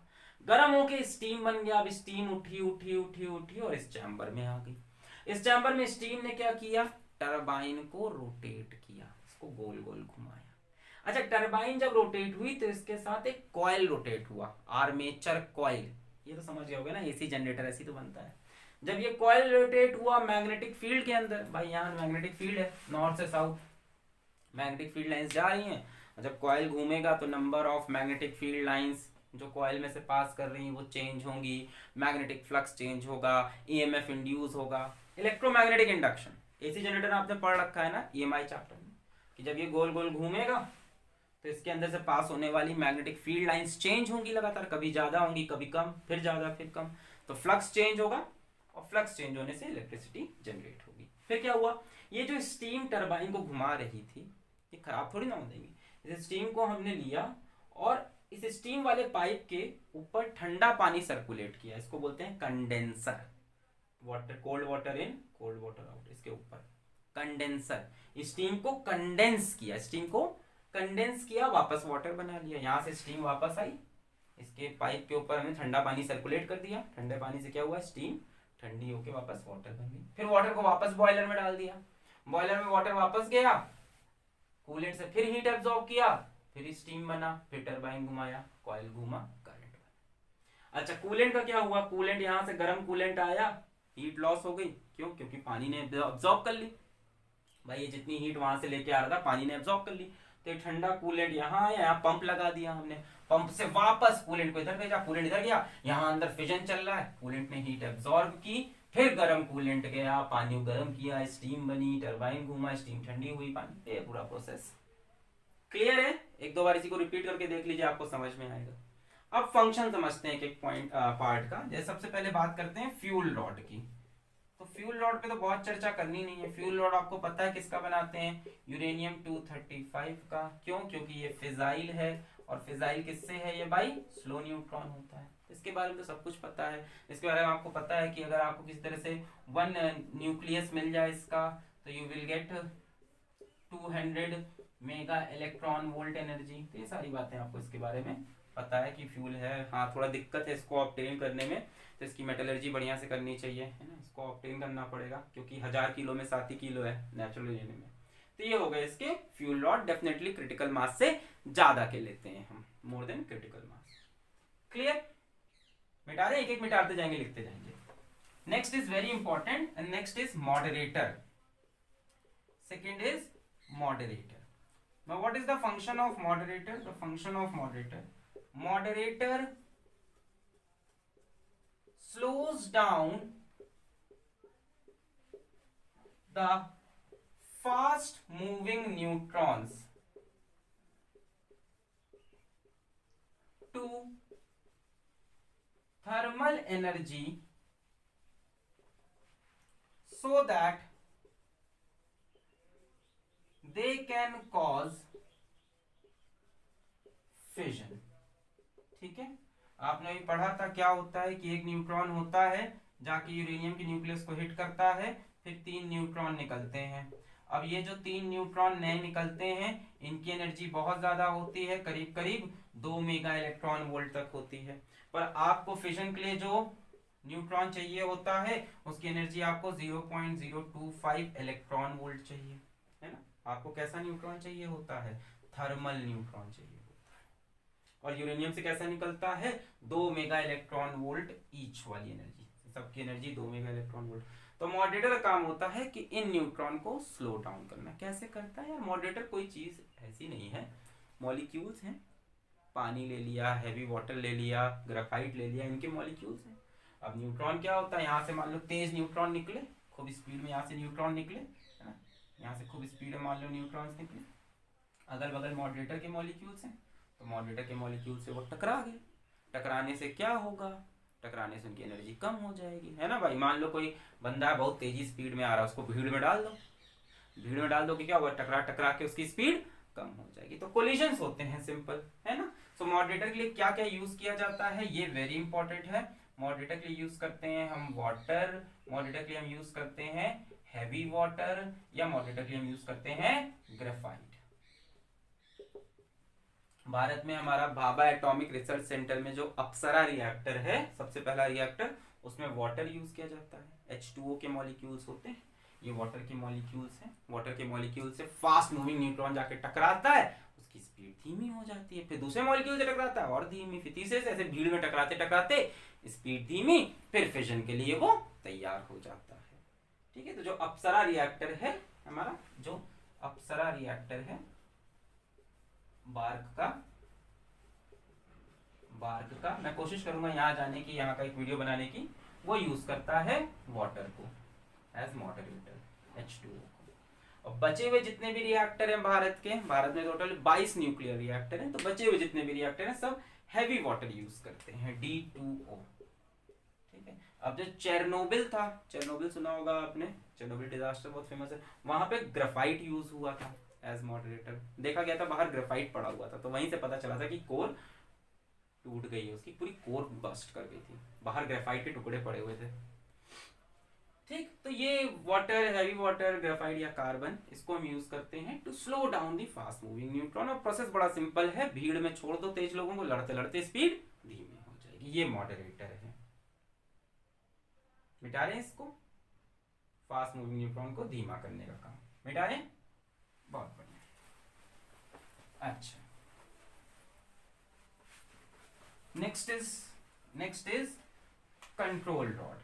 गर्म होके स्टीम बन गया। अब स्टीम उठी उठी उठी उठी और इस चैम्बर में आ गई। इस चैम्बर में स्टीम ने क्या किया? टरबाइन को रोटेट किया, इसको गोल गोल घुमाया। अच्छा, टरबाइन जब रोटेट हुई तो इसके साथ एक कॉइल रोटेट हुआ, आर्मेचर कॉइल। ये तो समझ गए होगे ना, एसी जनरेटर ऐसी तो बनता है। जब ये कॉइल रोटेट हुआ मैग्नेटिक फील्ड के अंदर, भाई यहाँ मैग्नेटिक फील्ड है, नॉर्थ से साउथ मैग्नेटिक फील्ड लाइंस जा रही हैं। जब कॉइल घूमेगा तो number of magnetic field lines जो कॉइल में से पास कर रही हैं वो चेंज होंगी, मैग्नेटिक फ्लक्स चेंज होगा, ईएमएफ इंड्यूस होगा, इलेक्ट्रोमैग्नेटिक इंडक्शन। एसी जनरेटर आपने पढ़ रखा है ना ईएमआई चैप्टर में, कि जब ये गोल गोल घूमेगा तो इसके अंदर से पास होने वाली मैग्नेटिक फील्ड लाइंस चेंज होंगी लगातार, कभी ज्यादा होंगी कभी कम, फिर ज्यादा फिर कम, तो फ्लक्स चेंज होगा और फ्लक्स चेंज होने से इलेक्ट्रिसिटी जनरेट होगी। फिर क्या हुआ? ये जो स्टीम टरबाइन को घुमा रही थी ये खराब थोड़ी ना हो जाएगी। इस स्टीम को हमने लिया और इस स्टीम वाले पाइप के ऊपर ठंडा पानी सर्कुलेट किया, इसको बोलते हैं condenser. Water, cold water in cold water out, इसके ऊपर कंडेंसर। स्टीम को कंडेंस किया, स्टीम को कंडेंस किया, वापस वाटर बना लिया। यहां से स्टीम वापस आई, इसके पाइप के ऊपर हमने ठंडा पानी सर्कुलेट कर दिया, ठंडे पानी से क्या हुआ? स्टीम ठंडी होके वापस वाटर बन गई। फिर वाटर को वापस बॉयलर में डाल दिया, बॉयलर में वाटर वापस गया, कूलेंट से फिर हीट एब्जॉर्ब किया, फिर स्टीम बना, फिर टरबाइन घुमाया, कॉइल घूमा, करंट बना। अच्छा, कूलेंट का क्या हुआ? कूलेंट यहां से गर्म कूलेंट आया, हीट लॉस हो गई। क्यों? क्योंकि पानी ने एब्जॉर्ब कर ली। भाई ये जितनी हीट वहां से लेके आ रहा था पानी ने एब्जॉर्ब कर ली। तो ठंडा कूलेंट यहाँ आया, यहाँ पंप लगा दिया हमने, पंप से वापस कूलेंट को इधर भेजा, कूलेंट इधर गया, यहाँ अंदर फिजन चल रहा है, कूलेंट ने हीट एब्जॉर्ब की, फिर गर्म कूलेंट गया, पानी गर्म किया, स्टीम बनी, टरबाइन घूमा, स्टीम ठंडी हुई, पानी, ये पूरा प्रोसेस क्लियर है? एक दो बार इसी को रिपीट करके देख लीजिए, आपको समझ में आएगा। अब फंक्शन समझते हैं एक पॉइंट पार्ट का। जैसे सबसे पहले बात करते हैं फ्यूल रॉड की। तो फ्यूल रॉड पे तो बहुत चर्चा करनी नहीं है। फ्यूल रॉड आपको पता है किसका बनाते हैं? यूरेनियम 235 का। क्यों? क्योंकि ये फिजाइल है, और फिजाइल किससे है? ये भाई स्लो न्यूट्रॉन होता है। इसके बारे में तो सब कुछ पता है। इसके बारे में आपको पता है कि अगर आपको किसी तरह से 1 न्यूक्लियस मिल जाए इसका, तो you will get 200 mega electron volt energy. तो ये सारी बातें आपको इसके बारे में पता है कि फ्यूल है। हाँ, थोड़ा दिक्कत है इसको ऑब्टेन करने में, तो इसकी मेटलर्जी बढ़िया से करनी चाहिए, है ना। इसको ऑब्टेन करना पड़ेगा क्योंकि 1000 किलो में 7 ही किलो है नेचुरल यूरेनियम में। तो ये हो गए इसके fuel rod. Definitely critical mass से ज्यादा के लेते हैं हम, more than critical mass. Clear? मिटा रहे, एक एक मिटाते जाएंगे, लिखते जाएंगे। Next is very important, and next is moderator. second is moderator. Now what is the function of moderator? The function of moderator slows down the fast moving neutrons to thermal energy so that they can cause fission. ठीक है, आपने भी पढ़ा था क्या होता है कि एक न्यूट्रॉन होता है जाके यूरेनियम के न्यूक्लियस को हिट करता है, फिर 3 न्यूट्रॉन निकलते हैं। अब ये जो 3 न्यूट्रॉन नए निकलते हैं इनकी एनर्जी बहुत ज्यादा होती है, करीब करीब 2 मेगा इलेक्ट्रॉन वोल्ट तक होती है। पर आपको फिशन के लिए जो न्यूट्रॉन चाहिए होता है उसकी एनर्जी आपको 0.025 इलेक्ट्रॉन वोल्ट चाहिए, है ना। आपको कैसा न्यूट्रॉन चाहिए होता है? थर्मल न्यूट्रॉन चाहिए होता है। और यूरेनियम से कैसा निकलता है? 2 मेगा इलेक्ट्रॉन वोल्ट ईच वाली एनर्जी, सबकी एनर्जी 2 मेगा इलेक्ट्रॉन वोल्ट। तो मॉडरेटर का काम होता है कि इन न्यूट्रॉन को स्लो डाउन करना। कैसे करता है यार मॉडरेटर? कोई चीज ऐसी नहीं है, मॉलिक्यूल्स हैं, पानी ले लिया, हैवी वाटर ले लिया, ग्रेफाइट ले लिया, इनके मॉलिक्यूल्स हैं। अब न्यूट्रॉन क्या होता है, यहाँ से मान लो तेज न्यूट्रॉन निकले, खूब स्पीड में यहाँ से न्यूट्रॉन निकले, है ना, यहाँ से खूब स्पीड में मान लो न्यूट्रॉन्स निकले, अगल बगल मॉडरेटर के मॉलिक्यूल्स हैं, तो मॉडरेटर के मॉलिक्यूल से वो टकरा गए। टकराने से क्या होगा? टकराने से उनकी एनर्जी कम हो जाएगी, है ना भाई। मान लो कोई बंदा बहुत तेजी स्पीड में आ रहा है, उसको भीड़ में डाल दो, भीड़ में डाल दो कि क्या हुआ? टकरा टकरा के उसकी स्पीड कम हो जाएगी। तो कोलिजन्स होते हैं, सिंपल, है ना। सो मॉडरेटर के लिए क्या क्या यूज किया जाता है, ये वेरी इंपॉर्टेंट है। मॉडरेटर के लिए यूज करते हैं हम वाटर, मॉडरेटर के लिए हम यूज करते हैं हैवी वाटर, या मॉडरेटर के लिए हम यूज करते हैं ग्रेफाइट। भारत में हमारा भाभा एटॉमिक रिसर्च सेंटर में जो अप्सरा रिएक्टर है, सबसे पहला रिएक्टर, उसमें वाटर यूज किया जाता है। H2O के मॉलिक्यूल्स होते हैं, ये वाटर के मॉलिक्यूल्स हैं। वाटर के मॉलिक्यूल से फास्ट मूविंग न्यूट्रॉन जाके टकराता है, उसकी स्पीड धीमी हो जाती है, फिर दूसरे मॉलिक्यूल से टकराता है और धीमी, फिर तीसरे से, ऐसे भीड़ में टकराते टकराते स्पीड धीमी, फिर फिजन के लिए वो तैयार हो जाता है। ठीक है, तो जो अप्सरा रिएक्टर है हमारा, जो अप्सरा रिएक्टर है बार्क का, मैं कोशिश करूंगा यहाँ जाने की, यहाँ का एक वीडियो बनाने की, वो यूज करता है वाटर को एज मॉडरेटर, H2O को। और बचे हुए जितने भी रिएक्टर हैं भारत में टोटल 22 न्यूक्लियर रिएक्टर हैं, तो बचे हुए जितने भी रिएक्टर हैं सब हैवी वाटर यूज करते हैं, D2O। ठीक है, अब जो चेरनोबिल था, चेरनोबिल सुना होगा आपने, चेरनोबिल डिजास्टर बहुत फेमस है, वहां पे ग्रेफाइट यूज हुआ था एज मॉडरेटर। देखा गया था बाहर ग्रेफाइट पड़ा हुआ था, तो वहीं से पता चला था कि कोर टूट गई है, उसकी पूरी कोर बस्ट कर गई थी, बाहर ग्रेफाइट के टुकड़े पड़े हुए थे। ठीक, तो ये वाटर, हैवी वाटर, ग्रेफाइट या कार्बन, इसको हम यूज करते हैं to slow down the fast moving neutron. और प्रोसेस बड़ा सिंपल है, भीड़ में छोड़ दो तेज लोगों को, लड़ते लड़ते स्पीड धीमी हो जाएगी। ये मॉडरेटर है। मिटा रहे हैं इसको, फास्ट मूविंग न्यूट्रॉन को धीमा करने का काम मिटा रहे हैं, बहुत बढ़िया। अच्छा, next is control rod.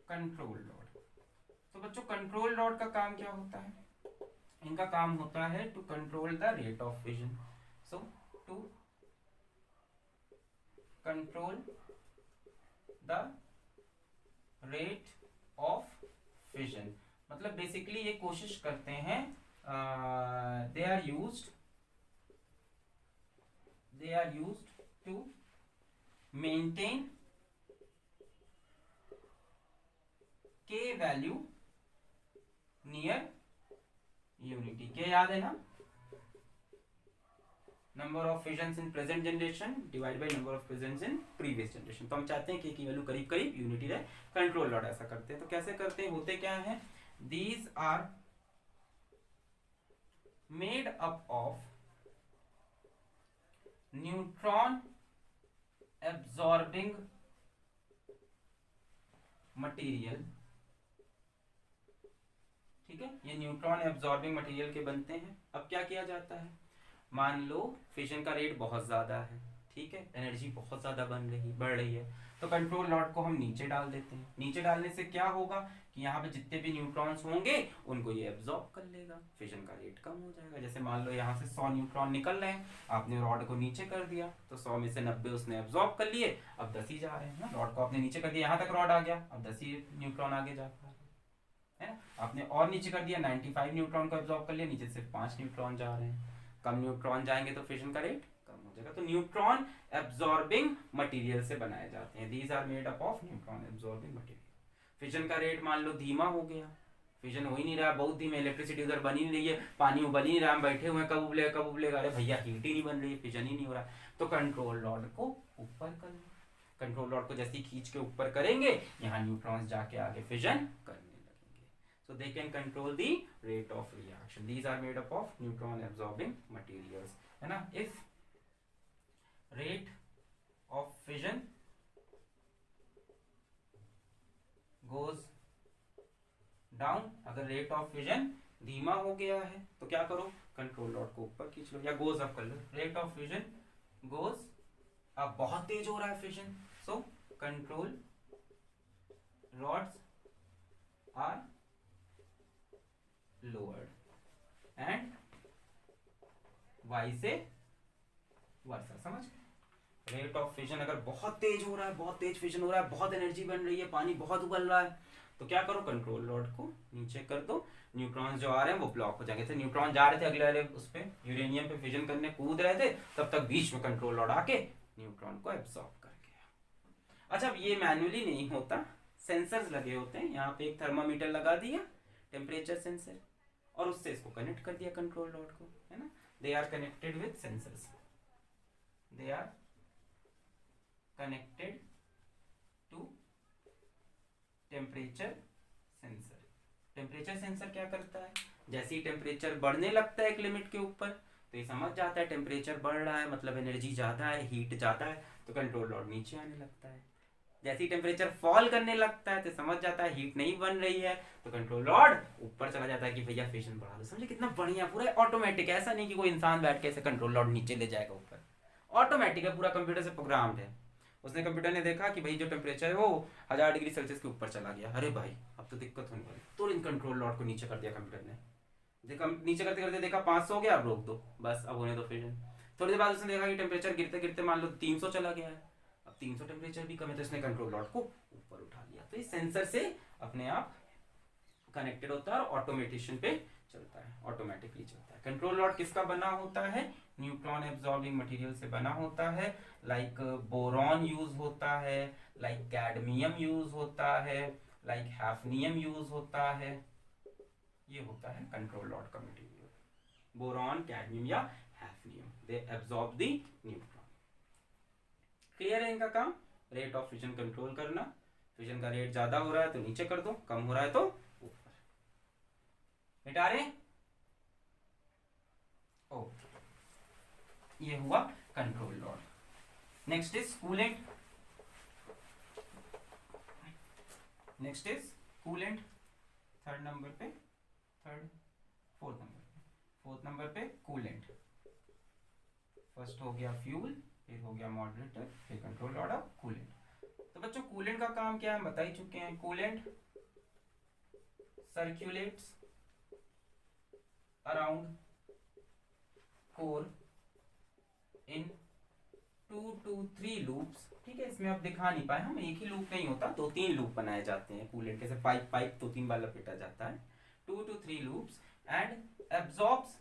Control rod, तो बच्चों कंट्रोल रॉड का काम क्या होता है? इनका काम होता है to control the rate of fission. So to control the rate of fission, मतलब बेसिकली ये कोशिश करते हैं, they are used to maintain K value near unity. K याद है ना, number of fissions in present generation divide by number of fissions in previous generation. तो हम चाहते हैं कि K की वैल्यू करीब करीब यूनिटी रहे। कंट्रोल रॉड ऐसा करते हैं, तो कैसे करते हैं, होते क्या है, these are made up of neutron absorbing material. ठीक है, ये न्यूट्रॉन एब्जॉर्बिंग मटेरियल के बनते हैं। अब क्या किया जाता है, मान लो फिजन का रेट बहुत ज्यादा है, ठीक है, एनर्जी बहुत ज़्यादा बढ़ रही है। तो कंट्रोल लॉट को हम नीचे डाल देते हैं। नीचे डालने से क्या होगा कि यहाँ पे जितने भी न्यूट्रॉन्स होंगे उनको ये एब्जॉर्ब कर लेगा, फिजन का रेट कम हो जाएगा। जैसे मान लो यहाँ से 100 न्यूट्रॉन निकल रहे हैं, आपने रॉड को नीचे कर दिया तो 100 में से 90 उसने एब्जॉर्ब कर लिए, अब 10 ही जा रहे हैं ना। रॉड को आपने नीचे कर दिया, यहाँ तक रॉड आ गया, अब 10 ही न्यूट्रॉन आगे जा पा रहे हैं, है ना। आपने और नीचे कर दिया, 95 न्यूट्रॉन को एब्जॉर्ब कर लिया, नीचे सिर्फ 5 न्यूट्रॉन जा रहे हैं। कम न्यूट्रॉन जाएंगे तो फिजन का रेट कम हो जाएगा। तो न्यूट्रॉन एब्जॉर्बिंग मटेरियल से बनाए जाते हैं। These are made up of neutron absorbing material. Fission का रेट मान लो धीमा हो गया, फिजन हो ही नहीं रहा, बहुत धीमा, इलेक्ट्रिसिटी उधर बनी नहीं रही है, पानी उबल ही नहीं रहा, हम बैठे हुए हैं, कब उबलेगा, अरे भैया हीट ही नहीं बन रही है, फिजन ही नहीं हो रहा। तो कंट्रोल रॉड को ऊपर कर लो, कंट्रोल रॉड को जैसे खींच के ऊपर करेंगे, यहाँ न्यूट्रॉन्स जाके आगे फिजन करने लगेंगे। So they can control the rate of reaction. These are made up of neutron absorbing materials, है ना। If rate of fission goes down, अगर रेट ऑफ फिजन धीमा हो गया है तो क्या करो, कंट्रोल रॉड को ऊपर खींच लो या गोज अप कर लो। रेट ऑफ फिजन गोज अब बहुत तेज हो रहा है fission, so control rods are lowered and vice versa. समझ, रेट ऑफ फिजन अगर बहुत तेज हो रहा है, बहुत तेज फिजन हो रहा है, बहुत एनर्जी बन रही है, पानी बहुत उबल रहा है, तो क्या करो, कंट्रोल रॉड को नीचे कर दो, न्यूट्रॉन्स जो आ रहे हैं वो ब्लॉक हो जाएंगे। तो न्यूट्रॉन जा रहे थे अगले वाले उस पे यूरेनियम पे फिजन करने कूद रहे थे, तब तक बीच में कंट्रोल रॉड आके न्यूट्रॉन को एब्सॉर्ब कर गया। अच्छा, अब ये मैन्युअली नहीं होता, सेंसर्स लगे होते हैं। यहाँ पे एक थर्मामीटर लगा दिया, टेम्परेचर सेंसर, और उससे इसको कनेक्ट कर दिया कंट्रोल रॉड को, है ना। They are connected with sensors, they are connected to temperature sensor. Temperature sensor क्या करता है, जैसे ही टेम्परेचर बढ़ने लगता है एक लिमिट के ऊपर, तो ये समझ जाता है टेम्परेचर बढ़ रहा है, मतलब एनर्जी ज़्यादा है, हीट ज़्यादा है, तो कंट्रोल रॉड नीचे आने लगता है। जैसे ही टेम्परेचर फॉल करने लगता है तो समझ जाता है हीट नहीं बन रही है, तो कंट्रोल रॉड ऊपर चला जाता है कि भैया फिजन बढ़ा दो। समझे कितना बढ़िया, पूरा ऑटोमेटिक, ऐसा नहीं कि कोई इंसान बैठ के ऐसे कंट्रोल रॉड नीचे ले जाएगा ऊपर, ऑटोमेटिक है, पूरा कंप्यूटर से प्रोग्राम्ड है। उसने कंप्यूटर ने देखा कि भाई जो टेम्परेचर है वो 1000 डिग्री सेल्सियस के ऊपर चला गया, अरे भाई अब तो दिक्कत होने वाली, तुरंत कंट्रोल रॉड को नीचे कर दिया कंप्यूटर ने। देखा नीचे करते करते देखा 500 हो गया, अब रोक दो, बस अब होने दो फिजन। थोड़ी देर बाद उसने देखा कि टेम्परेचर गिरते गिरते मान लो 300 चला गया है, अब 300 टेम्परेचर भी कम है, तो इसने कंट्रोल रॉड को ऊपर उठा लिया। तो इस सेंसर से अपने आप कनेक्टेड होता है और ऑटोमेटिशन पे चलता है, ऑटोमेटिकली चलता है। कंट्रोल रॉड किसका बना होता है, न्यूट्रॉन एब्जॉर्बिंग मटेरियल से बना होता है। लाइक बोरॉन यूज होता है, लाइक कैडमियम यूज होता है, लाइक हैफनियम यूज होता है, ये होता है कंट्रोल रॉड का मटेरियल। बोरॉन, कैडमियम या hafnium, they absorb the neutron. Clear है इनका काम, रेट ऑफ फिजन कंट्रोल करना। फिजन का रेट ज्यादा हो रहा है तो नीचे कर दो, कम हो रहा है तो ऊपर। मिटा रहे, ओके, ये हुआ control rod. Next is coolant, next is coolant, third number पे, फोर्थ नंबर पे कूलेंट। फर्स्ट हो गया फ्यूल, फिर हो गया मॉडरेटर, फिर कंट्रोल रॉड ऑफ कूलेंट। तो बच्चों कूलेंट का काम क्या है बता ही चुके हैं। Coolant circulates around core in 2 to 3 loops. ठीक है, इसमें अब दिखा नहीं पाए हम, एक ही लूप नहीं होता, 2-3 लूप बनाए जाते हैं कूलेंट, जैसे पाइप 2-3 बार लपेटा जाता है। 2 to 3 loops and absorbs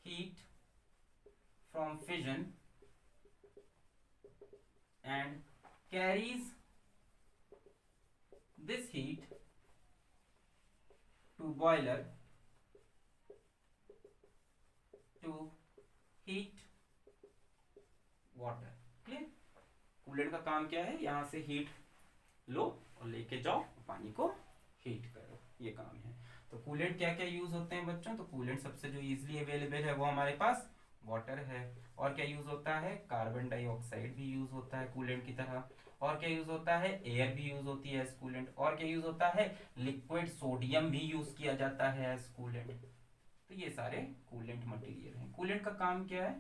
heat from fission and carries this heat to boiler to heat water। Clear, coolant का काम क्या है, यहां से हीट लो और लेके जाओ, पानी को हीट करो, ये काम है। तो कूलेंट क्या क्या यूज होते हैं बच्चों, तो कूलेंट सबसे जो इजीली अवेलेबल है वो हमारे पास वाटर है। और क्या यूज होता है, कार्बन डाइऑक्साइड भी यूज होता है कूलेंट की तरह। और क्या यूज होता है, एयर भी यूज होती है एज कूलेंट। और क्या यूज होता है, लिक्विड सोडियम भी यूज किया जाता है एज कूलेंट। तो ये सारे कूलेंट मटेरियल हैं। कूलेंट का काम क्या है,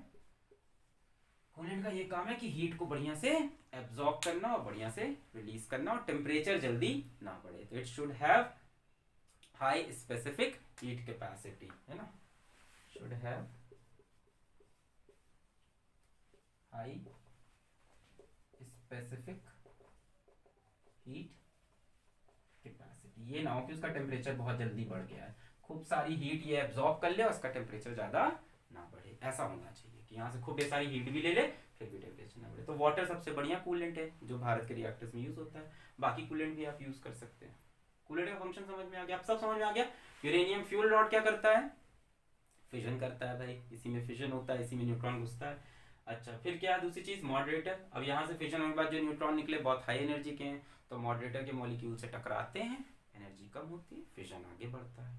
कूलेंट का ये काम है कि हीट को बढ़िया से एब्जॉर्ब करना और बढ़िया से रिलीज करना और टेम्परेचर जल्दी ना बढ़े। तो it should have high specific heat capacity, है ना, should have high specific heat capacity. ये ना हो कि उसका टेम्परेचर बहुत जल्दी बढ़ गया है, खूब सारी हीट ये एब्जॉर्ब कर ले और उसका टेम्परेचर ज्यादा ना बढ़े। ऐसा होना चाहिए कि यहाँ से खूब सारी हीट भी ले ले फिर भी टेम्परेचर ना बढ़े। तो वाटर सबसे बढ़िया कूलेंट है जो भारत के रिएक्टर्स में यूज होता है। बाकी कूलेंट भी आप यूज कर सकते हैं। कूलेंट का फंक्शन समझ में आ गया, आप सब समझ में आ गया। यूरेनियम फ्यूल रॉड क्या करता है, फिजन करता है भाई, इसी में फिजन होता है, इसी में न्यूट्रॉन घुसता है। अच्छा फिर क्या है दूसरी चीज, मॉडरेटर। अब यहाँ से फिजन होने के बाद जो न्यूट्रॉन निकले बहुत हाई एनर्जी के हैं, तो मॉडरेटर के मॉलिक्यूल से टकराते हैं, एनर्जी कम होती है, फिजन आगे बढ़ता है।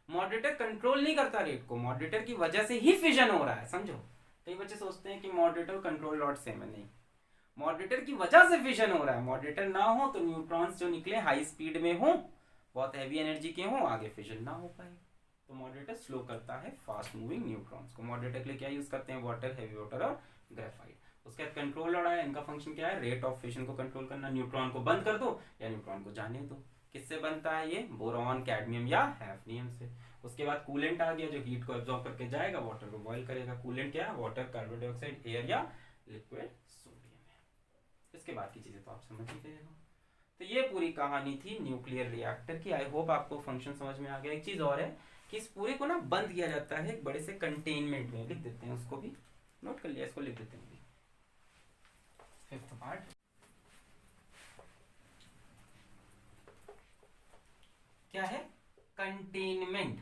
मॉडरेटर कंट्रोल नहीं करता रेट को, मॉडरेटर की वजह से ही फिजन हो रहा है, समझो। कई बच्चे सोचते हैं कि मॉडरेटर कंट्रोल रॉड सेम है, नहीं, मॉडरेटर की वजह से फिजन हो रहा है। मॉडरेटर ना हो तो न्यूट्रॉन्स जो निकले हाई स्पीड में हो, बहुत हैवी एनर्जी के हो, आगे फिजन ना हो पाए। तो मॉडरेटर स्लो करता है फास्ट मूविंग न्यूट्रॉन्स को। मॉडरेटर के लिए क्या यूज करते हैं, वाटर, हैवी वाटर और ग्रेफाइट। उसके बाद कंट्रोल रॉड है, इनका फंक्शन क्या है, रेट ऑफ फिजन को कंट्रोल करना, न्यूट्रॉन को बंद कर दो या न्यूट्रॉन को जाने दो। किससे बनता है ये, बोरॉन, कैडमियम या हैफनियम से। उसके बाद कूलेंट आ गया जो हीट को एब्जॉर्ब करके जाएगा, वाटर को बॉईल करेगा। कूलेंट क्या है, वाटर, कार्बन डाइऑक्साइड, एयर या लिक्विड सोडियम है। इसके बाद की चीजें तो आप समझ ही गए हो। तो ये पूरी कहानी थी न्यूक्लियर रिएक्टर की। आई होप आपको फंक्शन समझ में आ गया। एक चीज और है कि इस पूरे को ना बंद किया जाता है एक बड़े से कंटेनमेंट में, लिख देते हैं उसको भी, नोट कर लिया, इसको लिख देते हैं। फिफ्थ पार्ट क्या है, कंटेनमेंट।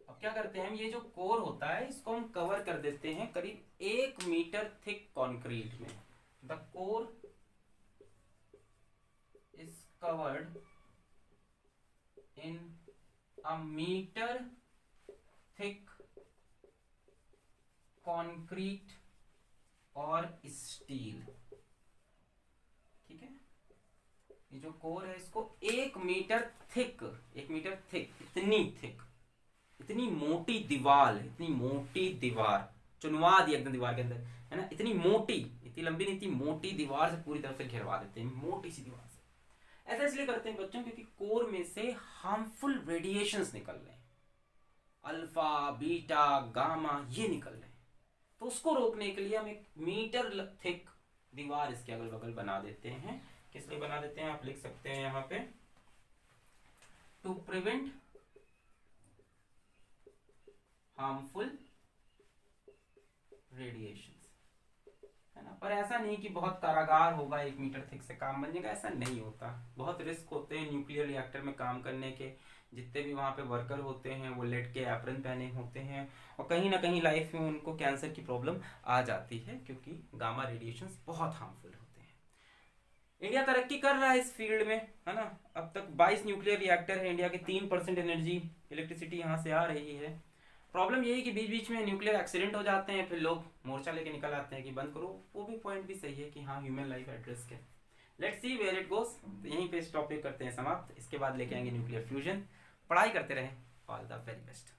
अब क्या करते हैं हम, ये जो कोर होता है इसको हम कवर कर देते हैं करीब 1 मीटर थिक कंक्रीट में। The core is covered in a metre thick concrete और स्टील, ठीक है। ये जो कोर है इसको 1 मीटर थिक, 1 मीटर थिक, इतनी थिक, इतनी मोटी दीवार, इतनी मोटी दीवार, चुनवा दी एकदम दीवार के अंदर, है ना, इतनी मोटी, इतनी लंबी नहीं, इतनी मोटी दीवार से पूरी तरफ से घेरवा देते हैं, मोटी सी दीवार से। ऐसा इसलिए करते हैं बच्चों क्योंकि कोर में से हार्मफुल रेडिएशंस निकल रहे हैं, अल्फा, बीटा, गामा, ये निकल रहे हैं। तो उसको रोकने के लिए हम 1 मीटर थिक दीवार इसके अगल बगल बना देते हैं। किस लिए बना देते हैं, आप लिख सकते हैं यहाँ पे, टू प्रिवेंट हार्मफुल रेडिएशंस, है ना। पर ऐसा नहीं कि बहुत कारागार होगा 1 मीटर थिक से काम बन जाएगा, ऐसा नहीं होता। बहुत रिस्क होते हैं न्यूक्लियर रिएक्टर में काम करने के। जितने भी वहाँ पे वर्कर होते हैं वो लेट के एप्रन पहने होते हैं और कहीं ना कहीं लाइफ में उनको कैंसर की प्रॉब्लम आ जाती है क्योंकि गामा रेडिएशंस बहुत हार्मफुल होते हैं। इंडिया तरक्की कर रहा है इस फील्ड में, है ना। अब तक 22 न्यूक्लियर रिएक्टर है इंडिया के, 3% एनर्जी इलेक्ट्रिसिटी यहाँ से आ रही है। प्रॉब्लम यही कि बीच बीच में न्यूक्लियर एक्सीडेंट हो जाते हैं, फिर लोग मोर्चा लेके निकल आते हैं कि बंद करो। वो भी पॉइंट भी सही है कि हाँ, ह्यूमन लाइफ एट रिस्क है। Let's see where it goes. तो यहीं पे इस टॉपिक करते हैं समाप्त। इसके बाद लेके आएंगे न्यूक्लियर फ्यूजन। पढ़ाई करते रहें। All the very best.